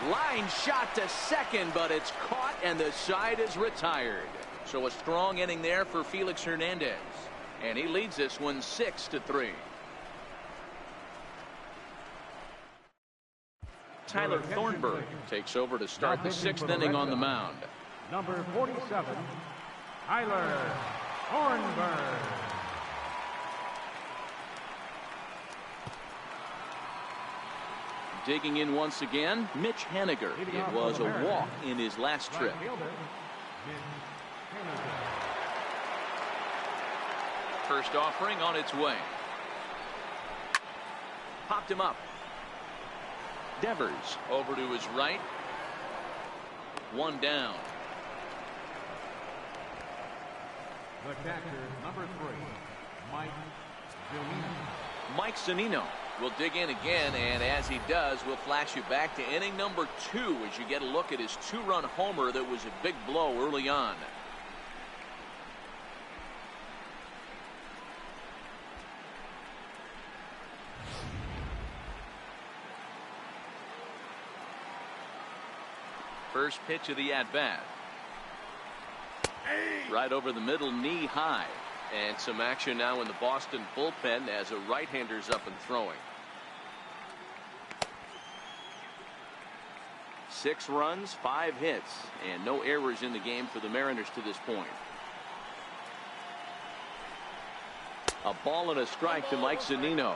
Line shot to second, but it's caught, and the side is retired. So a strong inning there for Felix Hernandez. And he leads this one 6-3. Tyler Thornburg takes over to start the 6th inning on the mound. Number 47, Tyler Thornburg. Digging in once again, Mitch Haniger. It was a walk in his last trip. First offering on its way. Popped him up. Devers over to his right. 1 down. The catcher, number 3, Mike Zunino. Mike Zunino will dig in again, and as he does, we'll flash you back to inning number 2 as you get a look at his 2-run homer that was a big blow early on. First pitch of the at-bat. Right over the middle, knee high. And some action now in the Boston bullpen as a right-hander's up and throwing. 6 runs, 5 hits, and no errors in the game for the Mariners to this point. A ball and a strike to Mike Zunino.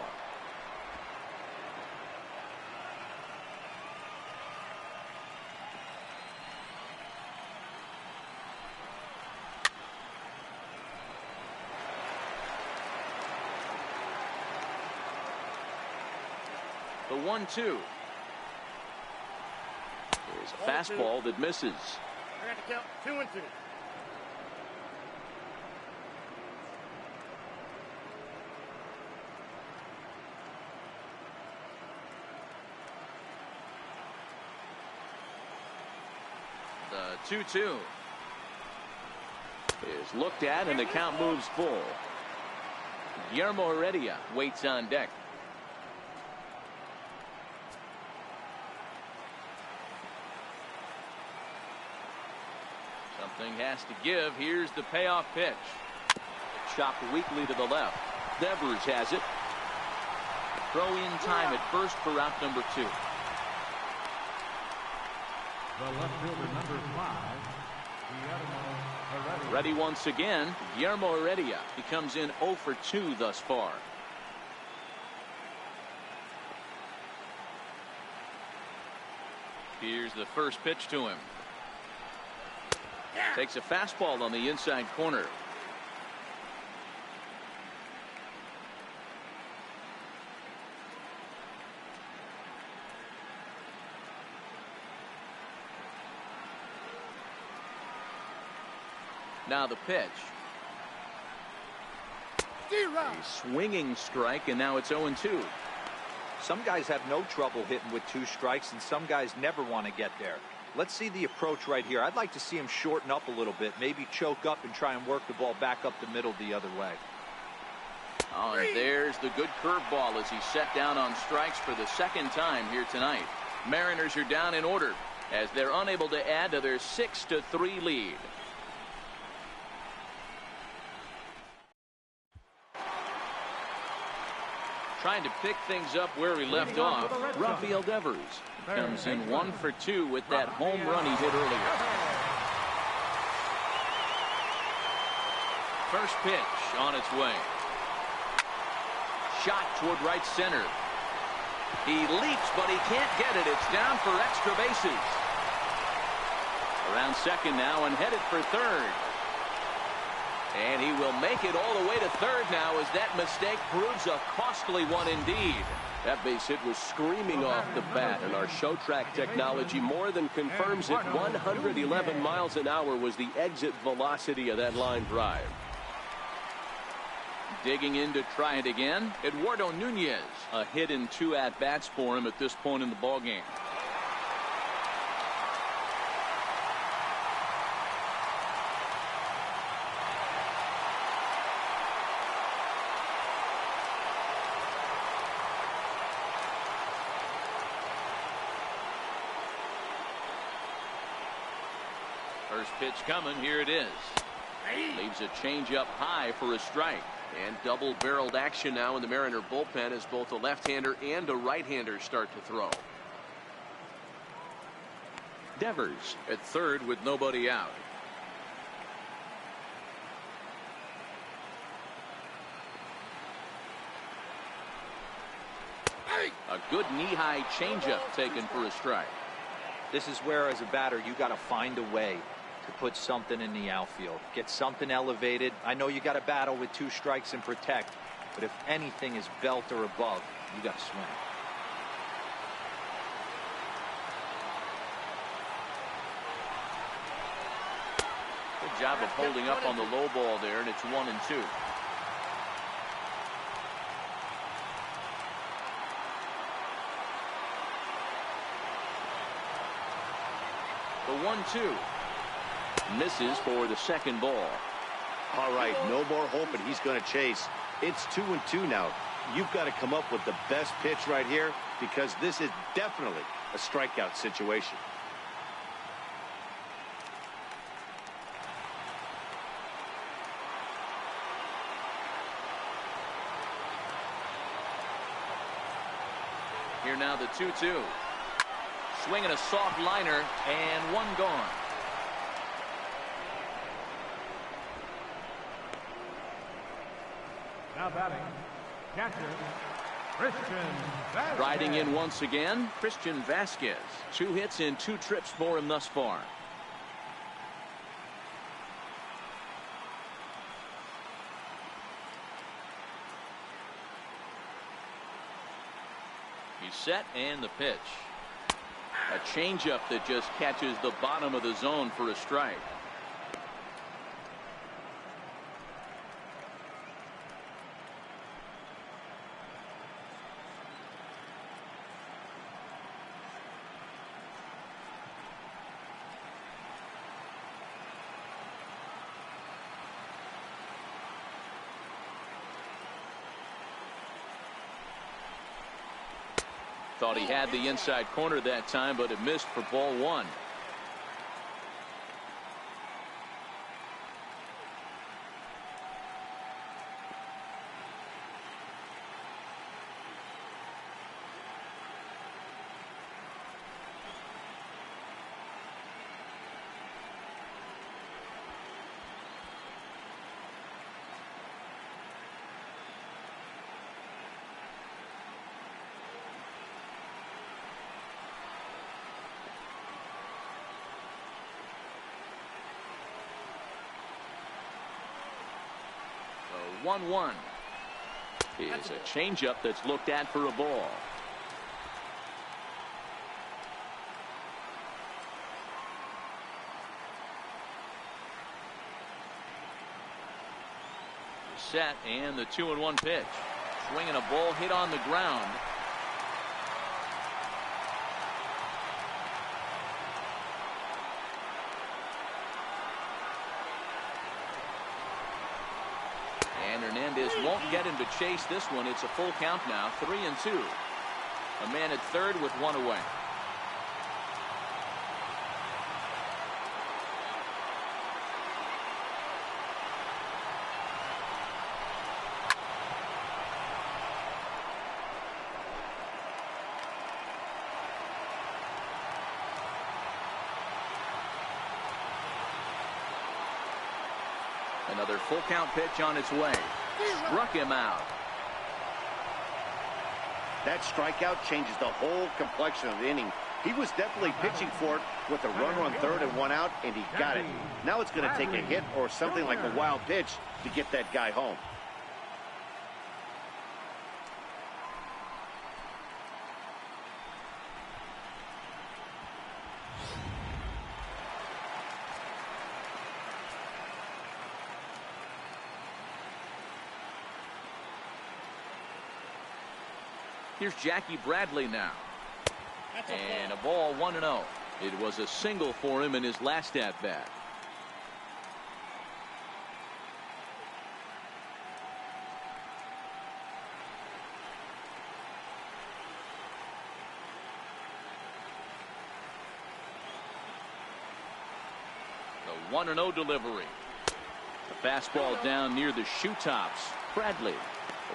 The 1-2 is a fastball that misses. I got to count 2-2. The 2-2 is looked at, and the count moves full. Guillermo Heredia waits on deck. Something has to give. Here's the payoff pitch. Chopped weakly to the left. Devers has it. Throw in time at first for out number 2. The left fielder, number 5, Guillermo Heredia. Ready once again. Guillermo Heredia. He comes in 0 for 2 thus far. Here's the first pitch to him. Takes a fastball on the inside corner. Now the pitch. A swinging strike, and now it's 0-2. Some guys have no trouble hitting with 2 strikes, and some guys never want to get there. Let's see the approach right here. I'd like to see him shorten up a little bit, maybe choke up and try and work the ball back up the middle the other way. Oh, and there's the good curveball as he set down on strikes for the second time here tonight. Mariners are down in order as they're unable to add to their 6-3 lead. Trying to pick things up where he left off. Rafael Devers comes in 1 for 2 with that home run he hit earlier. First pitch on its way. Shot toward right center. He leaps, but he can't get it. It's down for extra bases. Around second now and headed for third. And he will make it all the way to third now as that mistake proves a costly one indeed. That base hit was screaming off the bat, and our show track technology more than confirms it. 111 miles an hour was the exit velocity of that line drive. Digging in to try it again, Eduardo Nunez. A hit in 2 at-bats for him at this point in the ballgame. First pitch coming. Here it is. Leaves a changeup high for a strike. And double-barreled action now in the Mariner bullpen as both a left-hander and a right-hander start to throw. Devers at third with nobody out. A good knee-high changeup taken for a strike. This is where, as a batter, you got to find a way to put something in the outfield. Get something elevated. I know you got to battle with 2 strikes and protect, but if anything is belt or above, you got to swing. Good job of holding up on the low ball there, and it's 1-2. The 1-2. Misses for the second ball. All right, no more hoping he's going to chase. It's 2-2 now. You've got to come up with the best pitch right here because this is definitely a strikeout situation. Here now the 2-2. Swinging a soft liner and one gone. Now batting, catcher, Christian Vasquez. Riding in once again, Christian Vasquez. 2 hits in 2 trips for him thus far. He's set and the pitch. A changeup that just catches the bottom of the zone for a strike. Thought he had the inside corner that time, but it missed for ball 1. 1-1. Is a changeup that's looked at for a ball. Set and the 2-1 pitch. Swinging a ball hit on the ground. And Hernandez won't get him to chase this one. It's a full count now, 3-2. A man at third with one away. Another full count pitch on its way. Struck him out. That strikeout changes the whole complexion of the inning. He was definitely pitching for it with a runner on third and one out, and he got it. Now it's going to take a hit or something like a wild pitch to get that guy home. Here's Jackie Bradley now. And a ball, 1-0. It was a single for him in his last at-bat. The 1-0 delivery. The fastball down near the shoe tops. Bradley,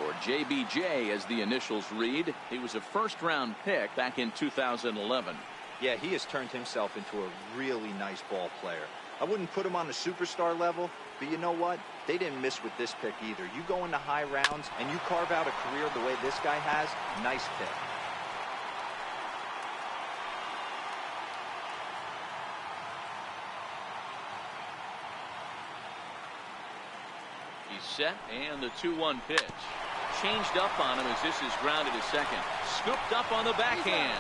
or JBJ as the initials read. He was a first-round pick back in 2011. Yeah, he has turned himself into a really nice ball player. I wouldn't put him on the superstar level, but you know what? They didn't miss with this pick either. You go into high rounds and you carve out a career the way this guy has, nice pick. He's set and the 2-1 pitch. Changed up on him as this is grounded to second. Scooped up on the backhand.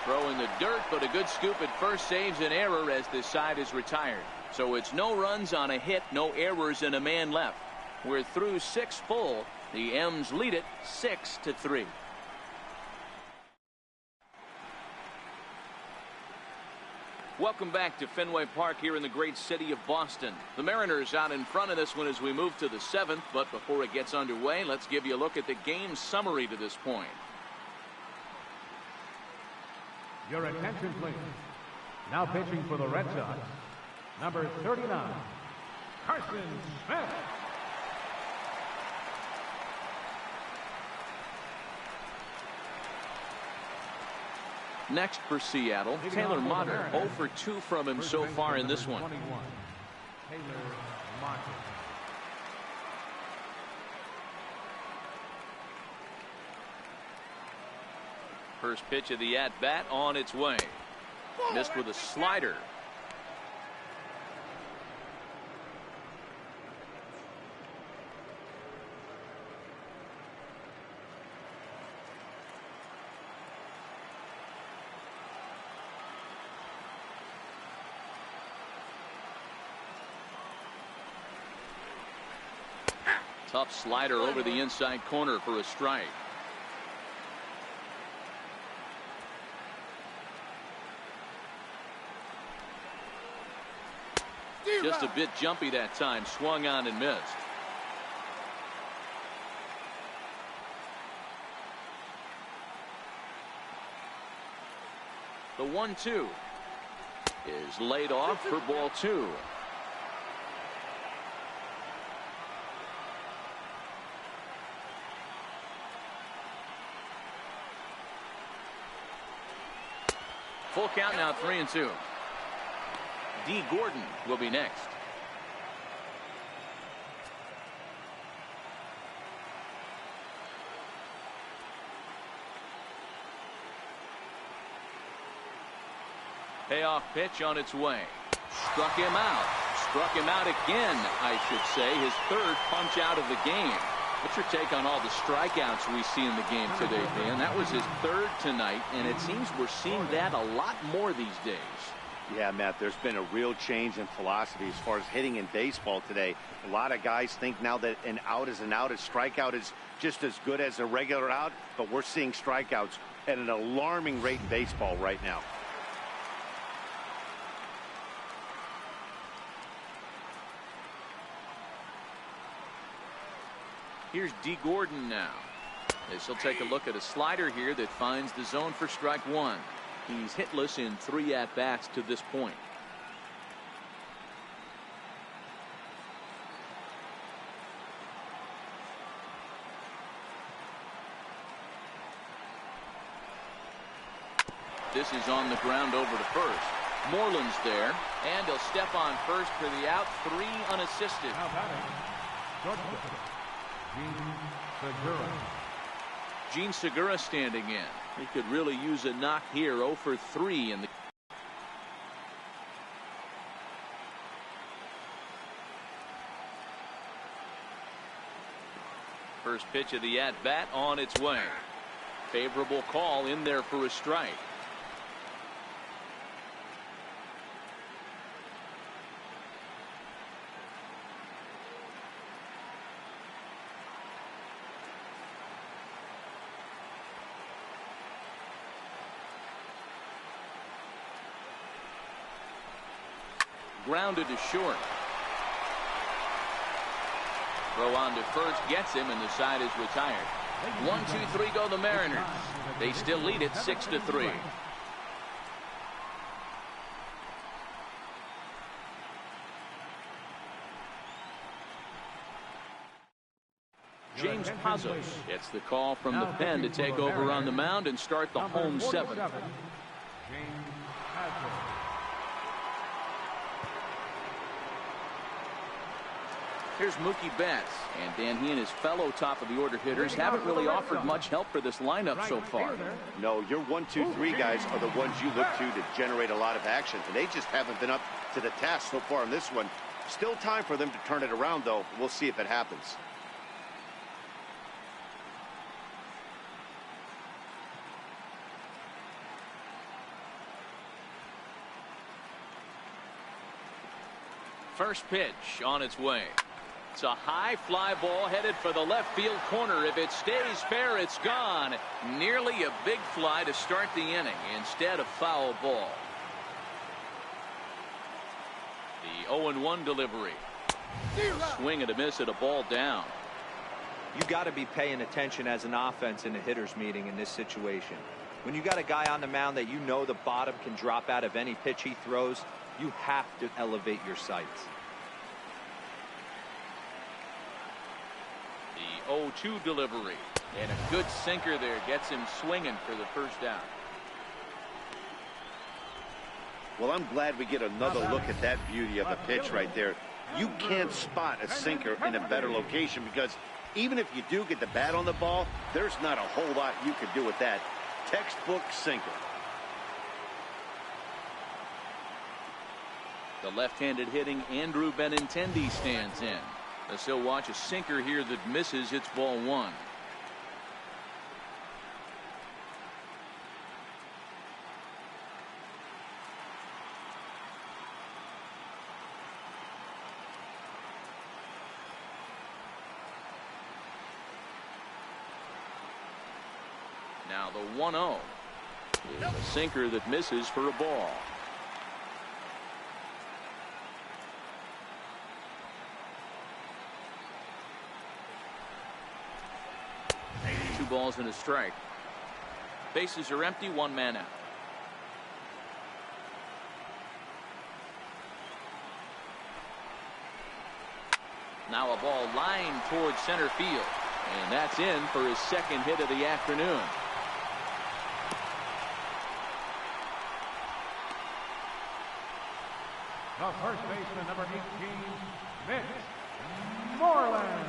Throw in the dirt, but a good scoop at first saves an error as this side is retired. So it's no runs on a hit, no errors, and a man left. We're through 6 full. The M's lead it 6-3. Welcome back to Fenway Park here in the great city of Boston. The Mariners out in front of this one as we move to the 7th, but before it gets underway, let's give you a look at the game summary to this point. Your attention, please. Now pitching for the Red Sox, number 39, Carson Smith. Next for Seattle, Taylor Motter, 0 for 2 from him so far in this one. Taylor Motter. First pitch of the at-bat on its way. Missed with a slider. Tough slider over the inside corner for a strike. Just a bit jumpy that time. Swung on and missed. The 1-2 is laid off for ball 2. Full count now, 3-2. D. Gordon will be next. Payoff pitch on its way. Struck him out. Struck him out again, I should say. His third punch out of the game. What's your take on all the strikeouts we see in the game today, Dan? That was his third tonight, and it seems we're seeing that a lot more these days. Yeah, Matt, there's been a real change in philosophy as far as hitting in baseball today. A lot of guys think now that an out is an out. A strikeout is just as good as a regular out, but we're seeing strikeouts at an alarming rate in baseball right now. Here's D. Gordon now. This will take a look at a slider here that finds the zone for strike one. He's hitless in 3 at-bats to this point. This is on the ground over to first. Moreland's there, and he'll step on first for the out. 3 unassisted. Now batting, shortstop, Gene Segura. Gene Segura standing in. He could really use a knock here. 0 for 3 in the. First pitch of the at-bat on its way. Favorable call in there for a strike. Grounded to short. Throw on to first gets him, and the side is retired. 1-2-3 go the Mariners. They still lead it 6-3. James Pazos gets the call from the pen to take over on the mound and start the home 7. James Pazos. Here's Mookie Betts, and Dan, he and his fellow top-of-the-order hitters haven't really offered much help for this lineup so far. No, your 1-2-3 guys are the ones you look to generate a lot of action, and they just haven't been up to the task so far in this one. Still time for them to turn it around, though. We'll see if it happens. First pitch on its way. It's a high fly ball headed for the left field corner. If it stays fair, it's gone. Nearly a big fly to start the inning. Instead, a foul ball. The 0-1 delivery. Swing and a miss at a ball down. You got to be paying attention as an offense in a hitter's meeting in this situation. When you got a guy on the mound that you know the bottom can drop out of any pitch he throws, you have to elevate your sights. The 0-2 delivery, and a good sinker there gets him swinging for the first down. Well, I'm glad we get another look at that beauty of a pitch right there. You can't spot a sinker in a better location, because even if you do get the bat on the ball, there's not a whole lot you can do with that. Textbook sinker. The left-handed hitting Andrew Benintendi stands in. As he'll watch a sinker here that misses. It's ball 1. Now the 1-0 is a sinker that misses for a ball. Balls and a strike. Bases are empty. 1 man out. Now a ball lined towards center field, and that's in for his second hit of the afternoon. The first baseman, number 18, Mitch Moreland.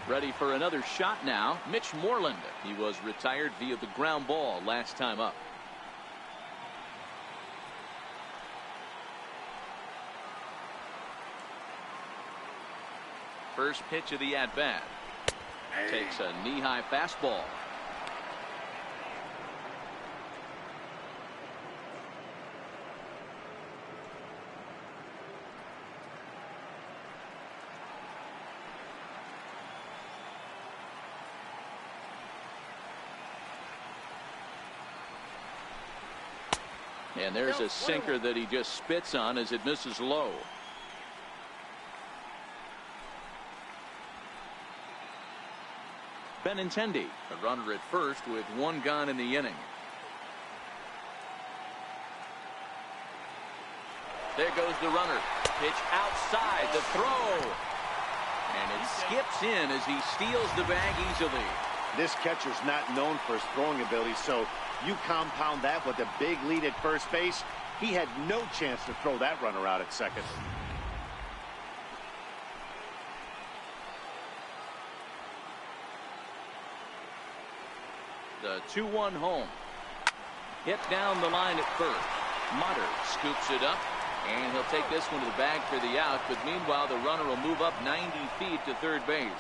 Ready for another shot now. Mitch Moreland. He was retired via the ground ball last time up. First pitch of the at-bat. Takes a knee-high fastball. And there's a sinker that he just spits on as it misses low. Benintendi, a runner at first with one gone in the inning. There goes the runner. Pitch outside the throw. And it skips in as he steals the bag easily. This catcher's not known for his throwing ability, so you compound that with a big lead at first base. He had no chance to throw that runner out at second. The 2-1 home. Hit down the line at first. Motter scoops it up, and he'll take this one to the bag for the out, but meanwhile the runner will move up 90 feet to third base.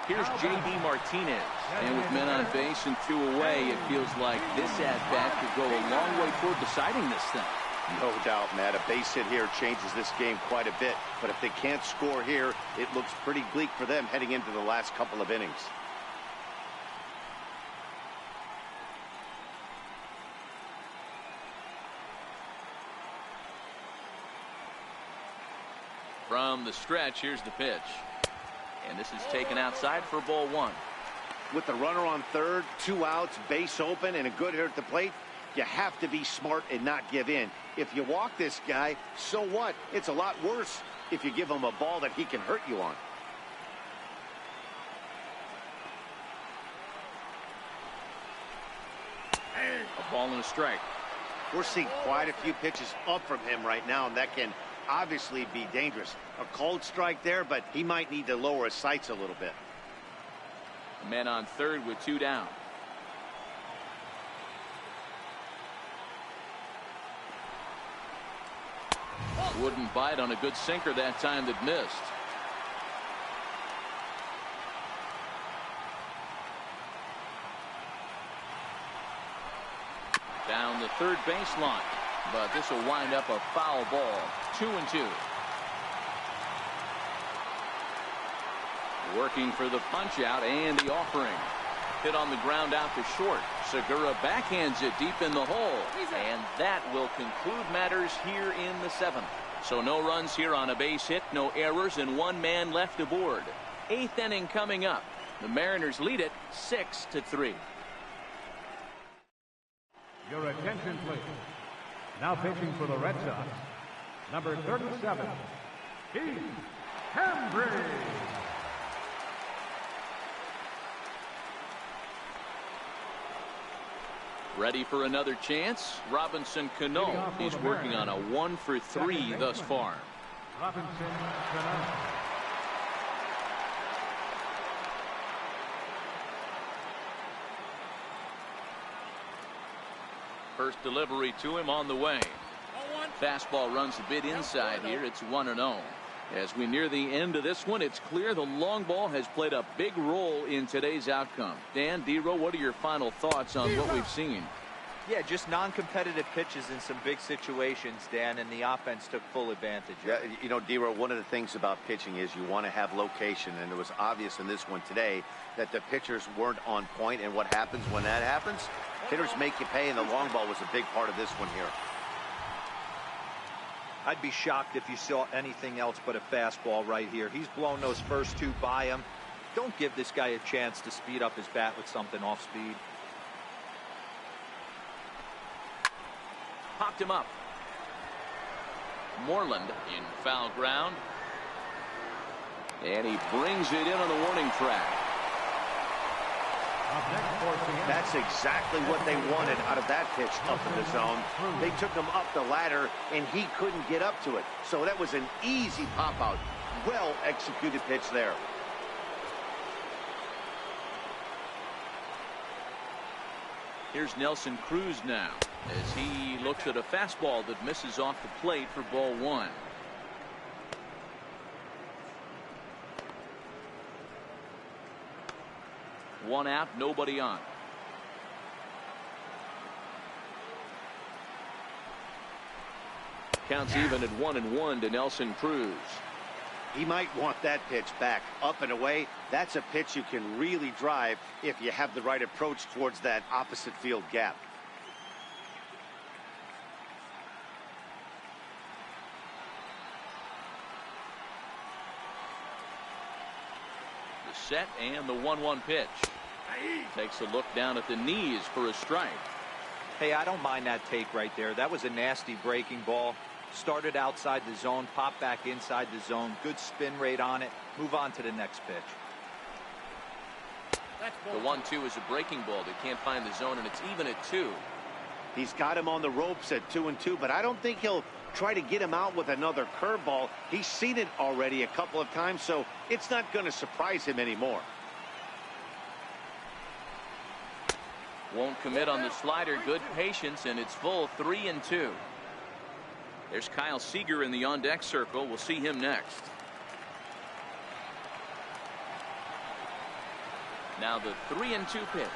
Here's J.D. Martinez, and with men on base and 2 away, it feels like this at-bat could go a long way toward deciding this thing. No doubt, Matt. A base hit here changes this game quite a bit, but if they can't score here, it looks pretty bleak for them heading into the last couple of innings. From the stretch, here's the pitch. And this is taken outside for ball 1. With the runner on third, 2 outs, base open, and a good hitter at the plate, you have to be smart and not give in. If you walk this guy, so what? It's a lot worse if you give him a ball that he can hurt you on. A ball and a strike. We're seeing quite a few pitches up from him right now, and that can obviously be dangerous. A cold strike there, but he might need to lower his sights a little bit. Men on third with 2 down. Wouldn't bite on a good sinker that time that missed. Down the third baseline. But this will wind up a foul ball. 2-2. Working for the punch out and the offering. Hit on the ground out to short. Segura backhands it deep in the hole. And that will conclude matters here in the 7th. So no runs here on a base hit, no errors, and 1 man left aboard. 8th inning coming up. The Mariners lead it 6-3. Your attention, please. Now pitching for the Red Sox, number 37, Keith Hembree. Ready for another chance? Robinson Cano. He's working on a 1-for-3 thus far. Robinson Cano. First delivery to him on the way. Fastball runs a bit inside here. It's 1-0. As we near the end of this one, it's clear the long ball has played a big role in today's outcome. Dan, Dero, what are your final thoughts on what we've seen? Yeah, just non-competitive pitches in some big situations, Dan, and the offense took full advantage. Yeah, you know, Dero, one of the things about pitching is you want to have location, and it was obvious in this one today that the pitchers weren't on point, and what happens when that happens? Hitters make you pay, and the long ball was a big part of this one here. I'd be shocked if you saw anything else but a fastball right here. He's blown those first 2 by him. Don't give this guy a chance to speed up his bat with something off speed. Popped him up. Moreland in foul ground. And he brings it in on the warning track. That's exactly what they wanted out of that pitch up in the zone. They took him up the ladder, and he couldn't get up to it. So that was an easy pop-out. Well-executed pitch there. Here's Nelson Cruz now as he looks at a fastball that misses off the plate for ball 1. 1 out, nobody on. Counts even at 1-1 to Nelson Cruz. He might want that pitch back, up and away. That's a pitch you can really drive if you have the right approach towards that opposite field gap. The set and the 1-1 pitch. Takes a look down at the knees for a strike. Hey, I don't mind that take right there. That was a nasty breaking ball. Started outside the zone, popped back inside the zone. Good spin rate on it. Move on to the next pitch. The 1-2 is a breaking ball. They can't find the zone, and it's even at 2. He's got him on the ropes at 2-2, but I don't think he'll try to get him out with another curveball. He's seen it already a couple of times, so it's not going to surprise him anymore. Won't commit on the slider. Good patience, and it's full 3-2. There's Kyle Seager in the on-deck circle. We'll see him next. Now the 3-2 pitch.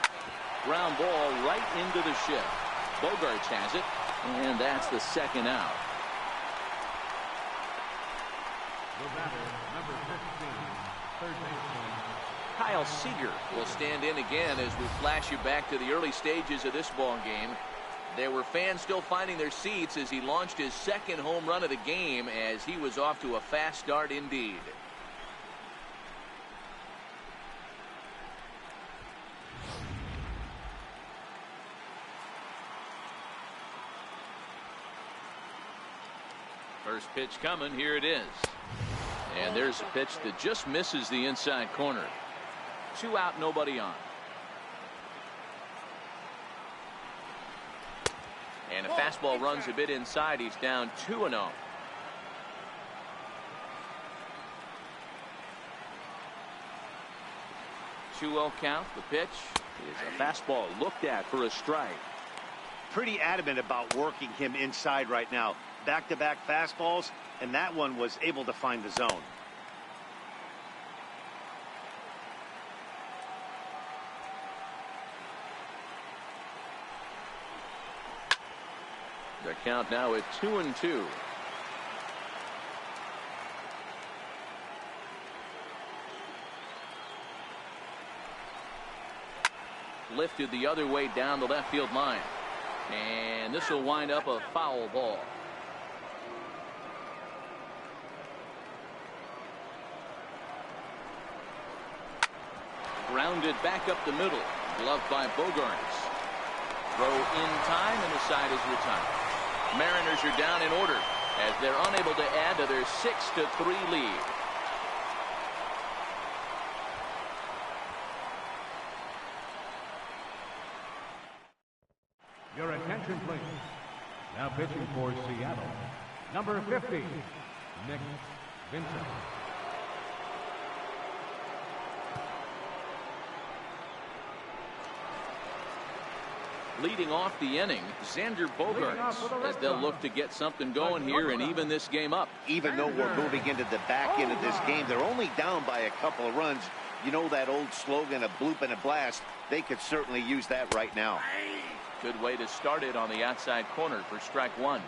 Ground ball right into the shift. Bogaerts has it, and that's the second out. The batter, number 15, third baseman. Kyle Seager will stand in again as we flash you back to the early stages of this ball game. There were fans still finding their seats as he launched his second home run of the game, as he was off to a fast start indeed. First pitch coming. Here it is. And there's a pitch that just misses the inside corner. 2 out, nobody on. And a fastball runs a bit inside. He's down 2-0. Two-0 count. The pitch is a fastball looked at for a strike. Pretty adamant about working him inside right now. Back-to-back fastballs, and that one was able to find the zone. The count now at 2-2. Lifted the other way down the left field line. And this will wind up a foul ball. Grounded back up the middle. Gloved by Bogaerts. Throw in time, and the side is retired. Mariners are down in order as they're unable to add to their 6-3 lead. Your attention, please. Now pitching for Seattle, number 50, Nick Vincent. Leading off the inning, Xander Bogaerts, as they'll look to get something going here and even this game up. Even though we're moving into the back end of this game, they're only down by a couple of runs. You know that old slogan, a bloop and a blast. They could certainly use that right now. Good way to start it on the outside corner for strike one.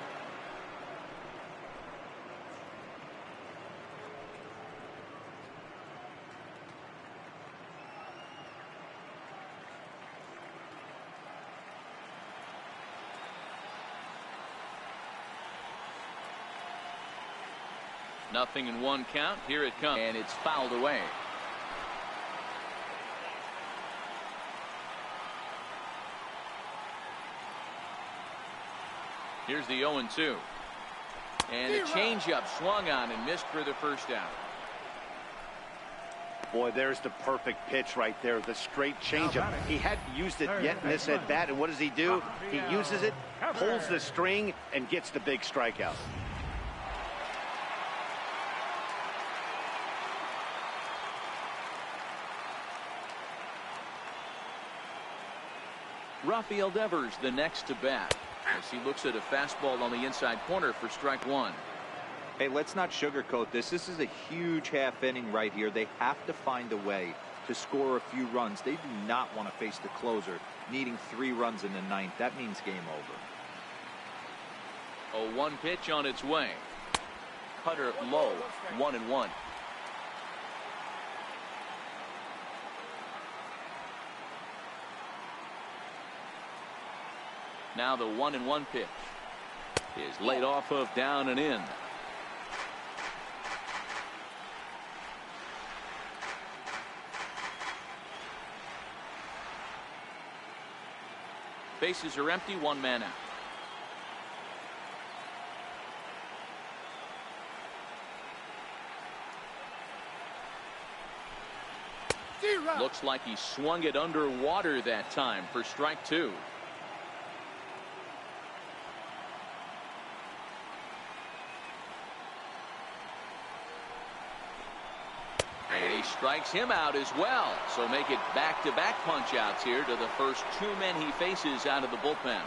Nothing in one count. Here it comes. And it's fouled away. Here's the 0-2. And the changeup swung on and missed for the first out. Boy, there's the perfect pitch right there. The straight changeup. He hadn't used it yet in this at bat. And what does he do? He uses it, pulls the string, and gets the big strikeout. Rafael Devers the next to bat as he looks at a fastball on the inside corner for strike one. Hey, let's not sugarcoat this. This is a huge half inning right here. They have to find a way to score a few runs. They do not want to face the closer, needing 3 runs in the 9th. That means game over. A 1 pitch on its way. Cutter low, 1-1. Now the 1-1 pitch is laid off of down and in. Bases are empty, 1 man out. Looks like he swung it underwater that time for strike 2. And he strikes him out as well. So make it back-to-back punch-outs here to the first 2 men he faces out of the bullpen.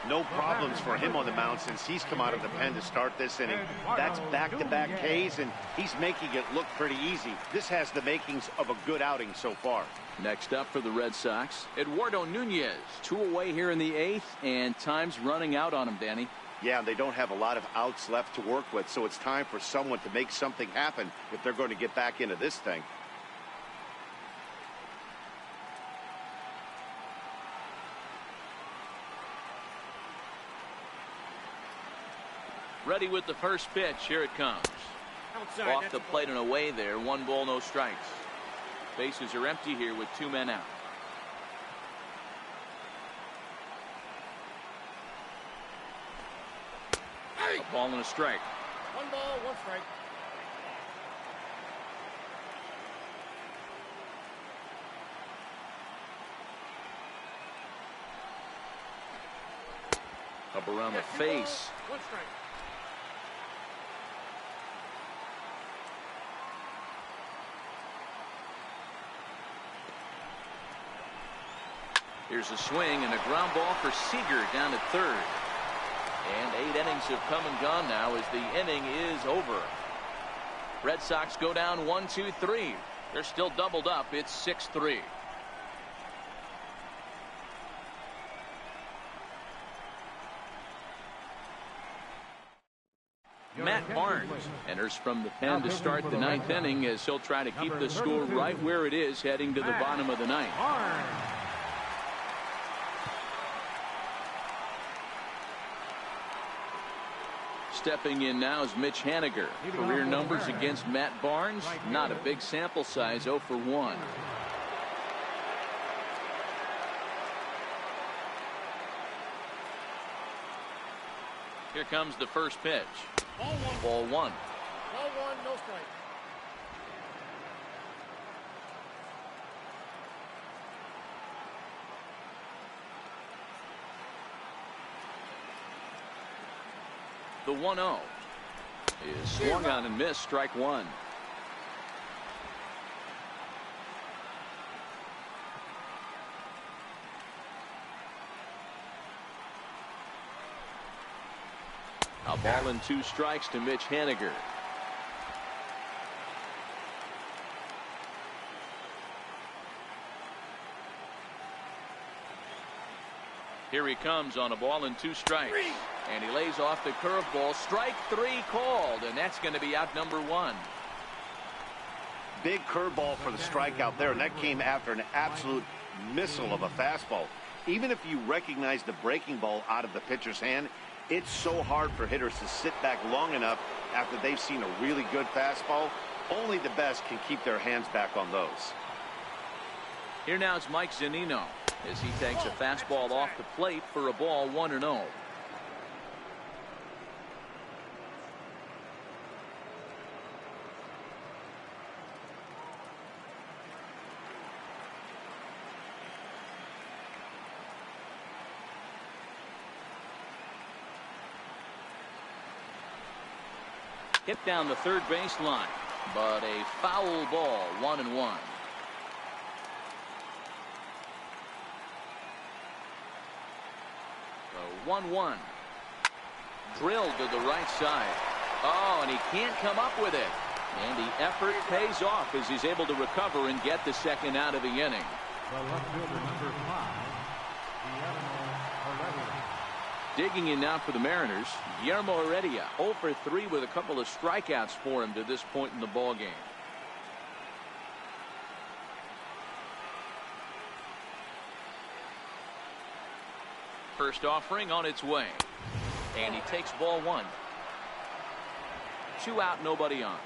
No problems for him on the mound since he's come out of the pen to start this inning. That's back-to-back Ks, and he's making it look pretty easy. This has the makings of a good outing so far. Next up for the Red Sox, Eduardo Nunez. 2 away here in the 8th, and time's running out on him, Danny. Yeah, they don't have a lot of outs left to work with, so it's time for someone to make something happen if they're going to get back into this thing. Ready with the first pitch. Here it comes. Outside, Off the plate and away there. 1 ball, no strikes. Bases are empty here with 2 men out. A ball and a strike. 1 ball, 1 strike. Up around the face. 1 strike. Here's a swing and a ground ball for Seager down at 3rd. And 8 innings have come and gone now as the inning is over. Red Sox go down 1-2-3. They're still doubled up. It's 6-3. Matt Barnes enters from the pen to start the 9th inning as he'll try to keep the score right where it is heading to the bottom of the 9th. Stepping in now is Mitch Haniger. Career numbers against Matt Barnes, not a big sample size, 0 for 1. Here comes the first pitch. Ball 1. Ball 1. Ball 1, no strike. The 1-0 is swung on and missed. Strike 1. A ball and 2 strikes to Mitch Haniger. Here he comes on a ball and 2 strikes. And he lays off the curveball. Strike 3 called, and that's going to be out number 1. Big curveball for the strikeout there, and that came after an absolute missile of a fastball. Even if you recognize the breaking ball out of the pitcher's hand, it's so hard for hitters to sit back long enough after they've seen a really good fastball. Only the best can keep their hands back on those. Here now is Mike Zunino as he takes a fastball off the plate for a ball, 1-0. Hit down the third baseline, but a foul ball, 1-1. So 1-1. Drilled to the right side. Oh, and he can't come up with it. And the effort pays off as he's able to recover and get the second out of the inning. The left fielder, number 5, Guillermo Heredia. Digging in now for the Mariners, Guillermo Heredia, 0 for 3 with a couple of strikeouts for him to this point in the ball game. First offering on its way. And he takes ball 1. 2 out, nobody on.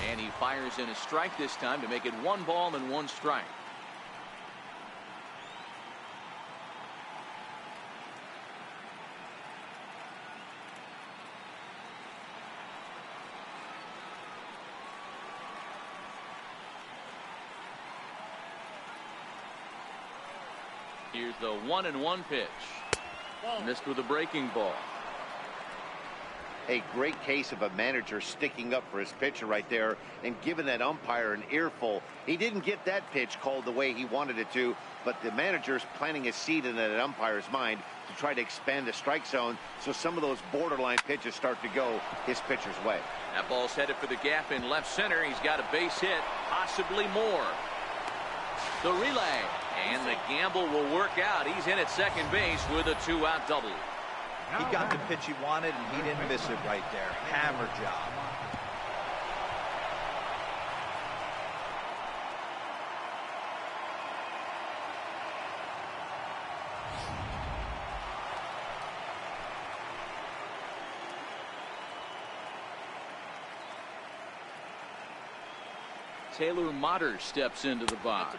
And he fires in a strike this time to make it 1 ball and 1 strike. Here's the 1-1 pitch. Missed with a breaking ball. A great case of a manager sticking up for his pitcher right there and giving that umpire an earful. He didn't get that pitch called the way he wanted it to, but the manager's planting a seed in that umpire's mind to try to expand the strike zone so some of those borderline pitches start to go his pitcher's way. That ball's headed for the gap in left center. He's got a base hit, possibly more. The relay, and the gamble will work out. He's in at second base with a 2-out double. He got the pitch he wanted, and he didn't miss it right there. Hammer job. Taylor Motter steps into the box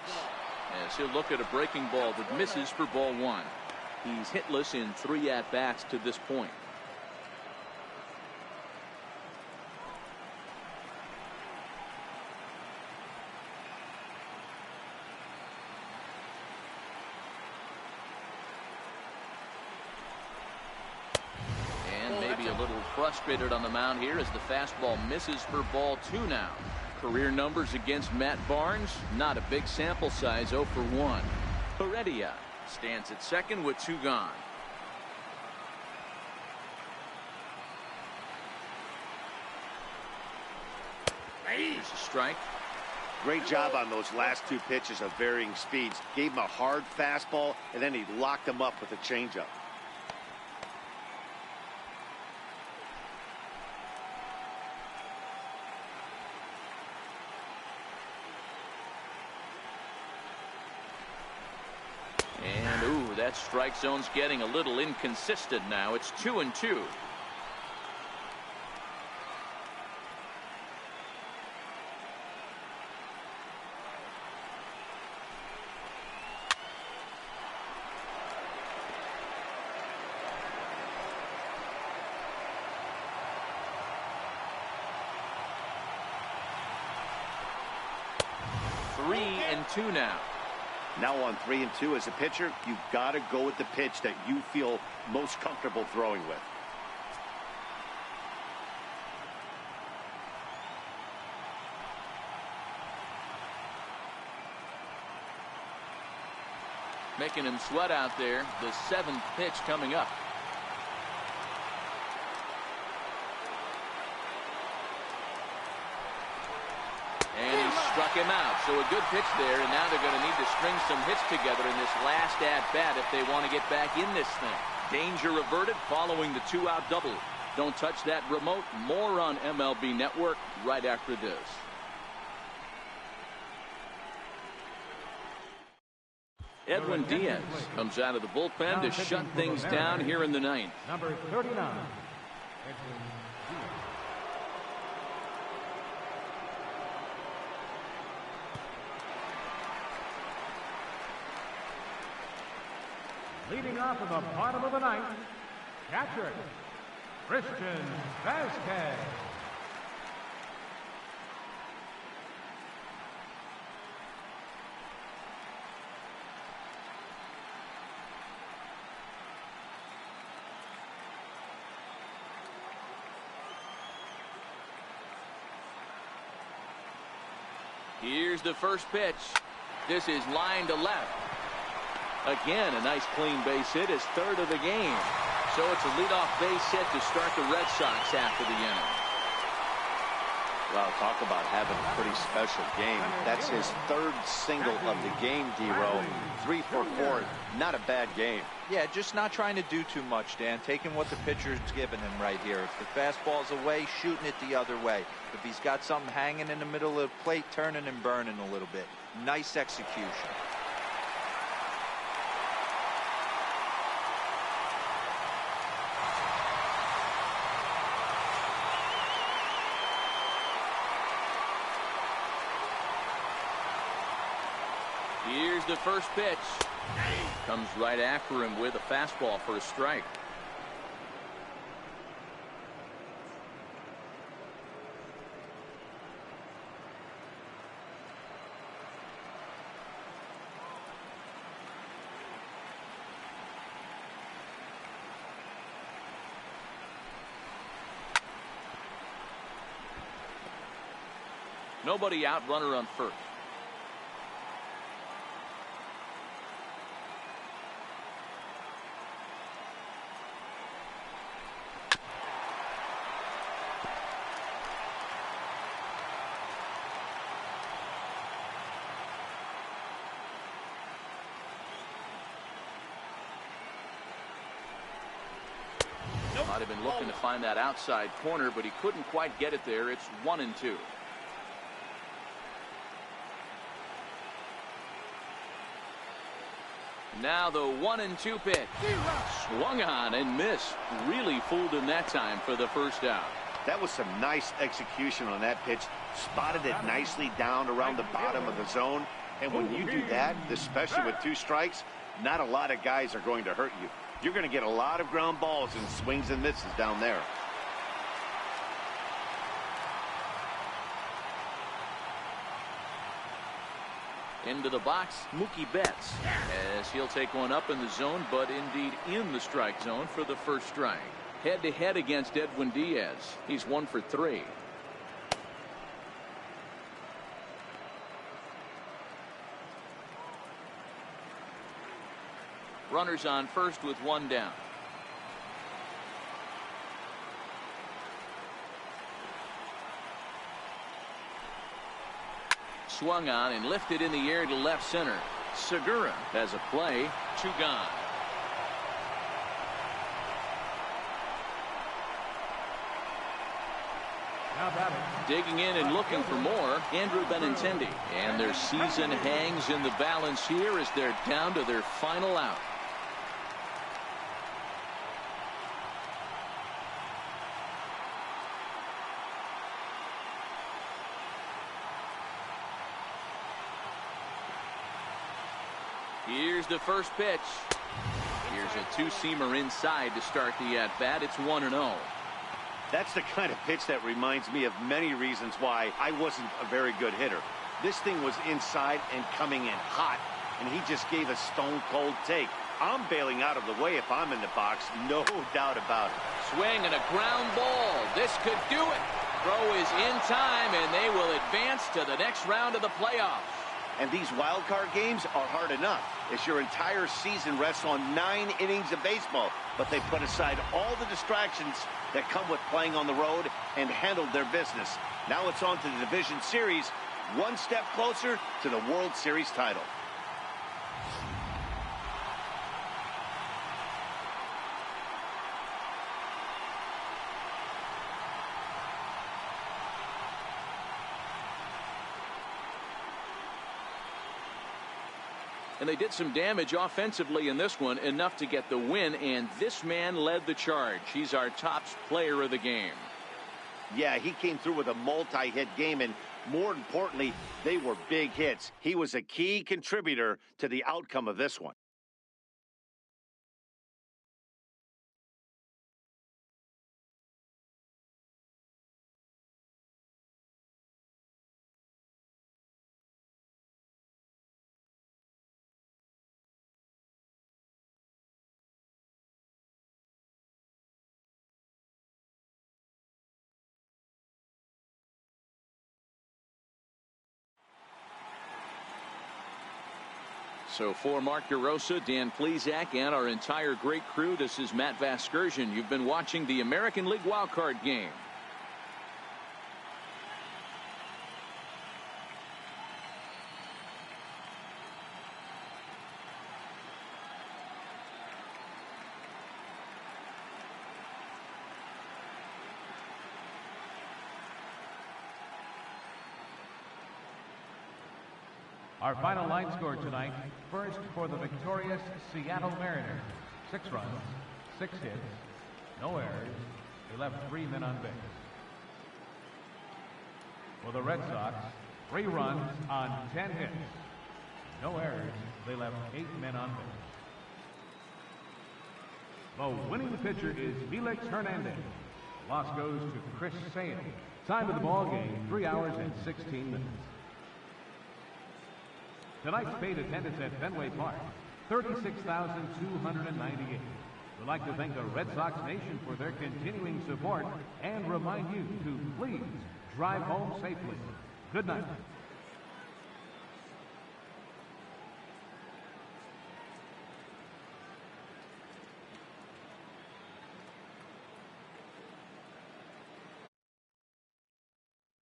as he'll look at a breaking ball that misses for ball 1. He's hitless in 3 at-bats to this point. And maybe a little frustrated on the mound here as the fastball misses for ball 2 now. Career numbers against Matt Barnes, not a big sample size, 0 for 1. Heredia stands at second with 2 gone. Here's a strike. Great job on those last 2 pitches of varying speeds. Gave him a hard fastball, and then he locked him up with a changeup. And ooh, that strike zone's getting a little inconsistent now. It's 2-2. Three and two now. Now on 3-2 as a pitcher, you've got to go with the pitch that you feel most comfortable throwing with. Making him sweat out there. The 7th pitch coming up. And he struck him out. So a good pitch there, and now they're going to need to string some hits together in this last at-bat if they want to get back in this thing. Danger averted following the 2-out double. Don't touch that remote. More on MLB Network right after this. Edwin Diaz comes out of the bullpen to shut things down here in the 9th. Number 39, Edwin Diaz. Leading off in the bottom of the 9th, catcher, Christian Vasquez. Here's the first pitch. This is line to left. Again, a nice clean base hit, his third of the game. So it's a leadoff base hit to start the Red Sox after the inning. Well, talk about having a pretty special game. That's his third single of the game, D-Row. 3 for 4. Not a bad game. Yeah, just not trying to do too much, Dan. Taking what the pitcher's giving him right here. If the fastball's away, shooting it the other way. If he's got something hanging in the middle of the plate, turning and burning a little bit. Nice execution. Here's the first pitch. Comes right after him with a fastball for a strike. Nobody out, runner on first. Might have been looking to find that outside corner, but he couldn't quite get it there. It's 1-2. Now the 1-2 pitch. Swung on and missed. Really fooled him that time for the first out. That was some nice execution on that pitch. Spotted it nicely down around the bottom of the zone. And when you do that, especially with 2 strikes, not a lot of guys are going to hurt you. You're going to get a lot of ground balls and swings and misses down there. Into the box, Mookie Betts, as he'll take one up in the zone, but indeed in the strike zone for the first strike. Head-to-head against Edwin Diaz. He's 1 for 3. Runners on first with 1 down. Swung on and lifted in the air to left center. Segura has a play. 2 gone. Digging in and looking for more, Andrew Benintendi. And their season hangs in the balance here as they're down to their final out. Here's the first pitch. Here's a 2-seamer inside to start the at-bat. It's 1-0. That's the kind of pitch that reminds me of many reasons why I wasn't a very good hitter. This thing was inside and coming in hot, and he just gave a stone-cold take. I'm bailing out of the way if I'm in the box, no doubt about it. Swing and a ground ball. This could do it. Throw is in time, and they will advance to the next round of the playoffs. And these wild card games are hard enough as your entire season rests on 9 innings of baseball. But they put aside all the distractions that come with playing on the road and handled their business. Now it's on to the division series, 1 step closer to the World Series title. And they did some damage offensively in this one, enough to get the win, and this man led the charge. He's our top player of the game. Yeah, he came through with a multi-hit game, and more importantly, they were big hits. He was a key contributor to the outcome of this one. So for Mark DeRosa, Dan Plesac, and our entire great crew, this is Matt Vasgersian. You've been watching the American League wildcard game. Our final line score tonight, first for the victorious Seattle Mariners. 6 runs, 6 hits, no errors. They left 3 men on base. For the Red Sox, 3 runs on 10 hits, no errors. They left 8 men on base. The winning pitcher is Felix Hernandez. The loss goes to Chris Sale. Time of the ball game, 3 hours and 16 minutes. Tonight's paid attendance at Fenway Park, 36,298. We'd like to thank the Red Sox Nation for their continuing support and remind you to please drive home safely. Good night.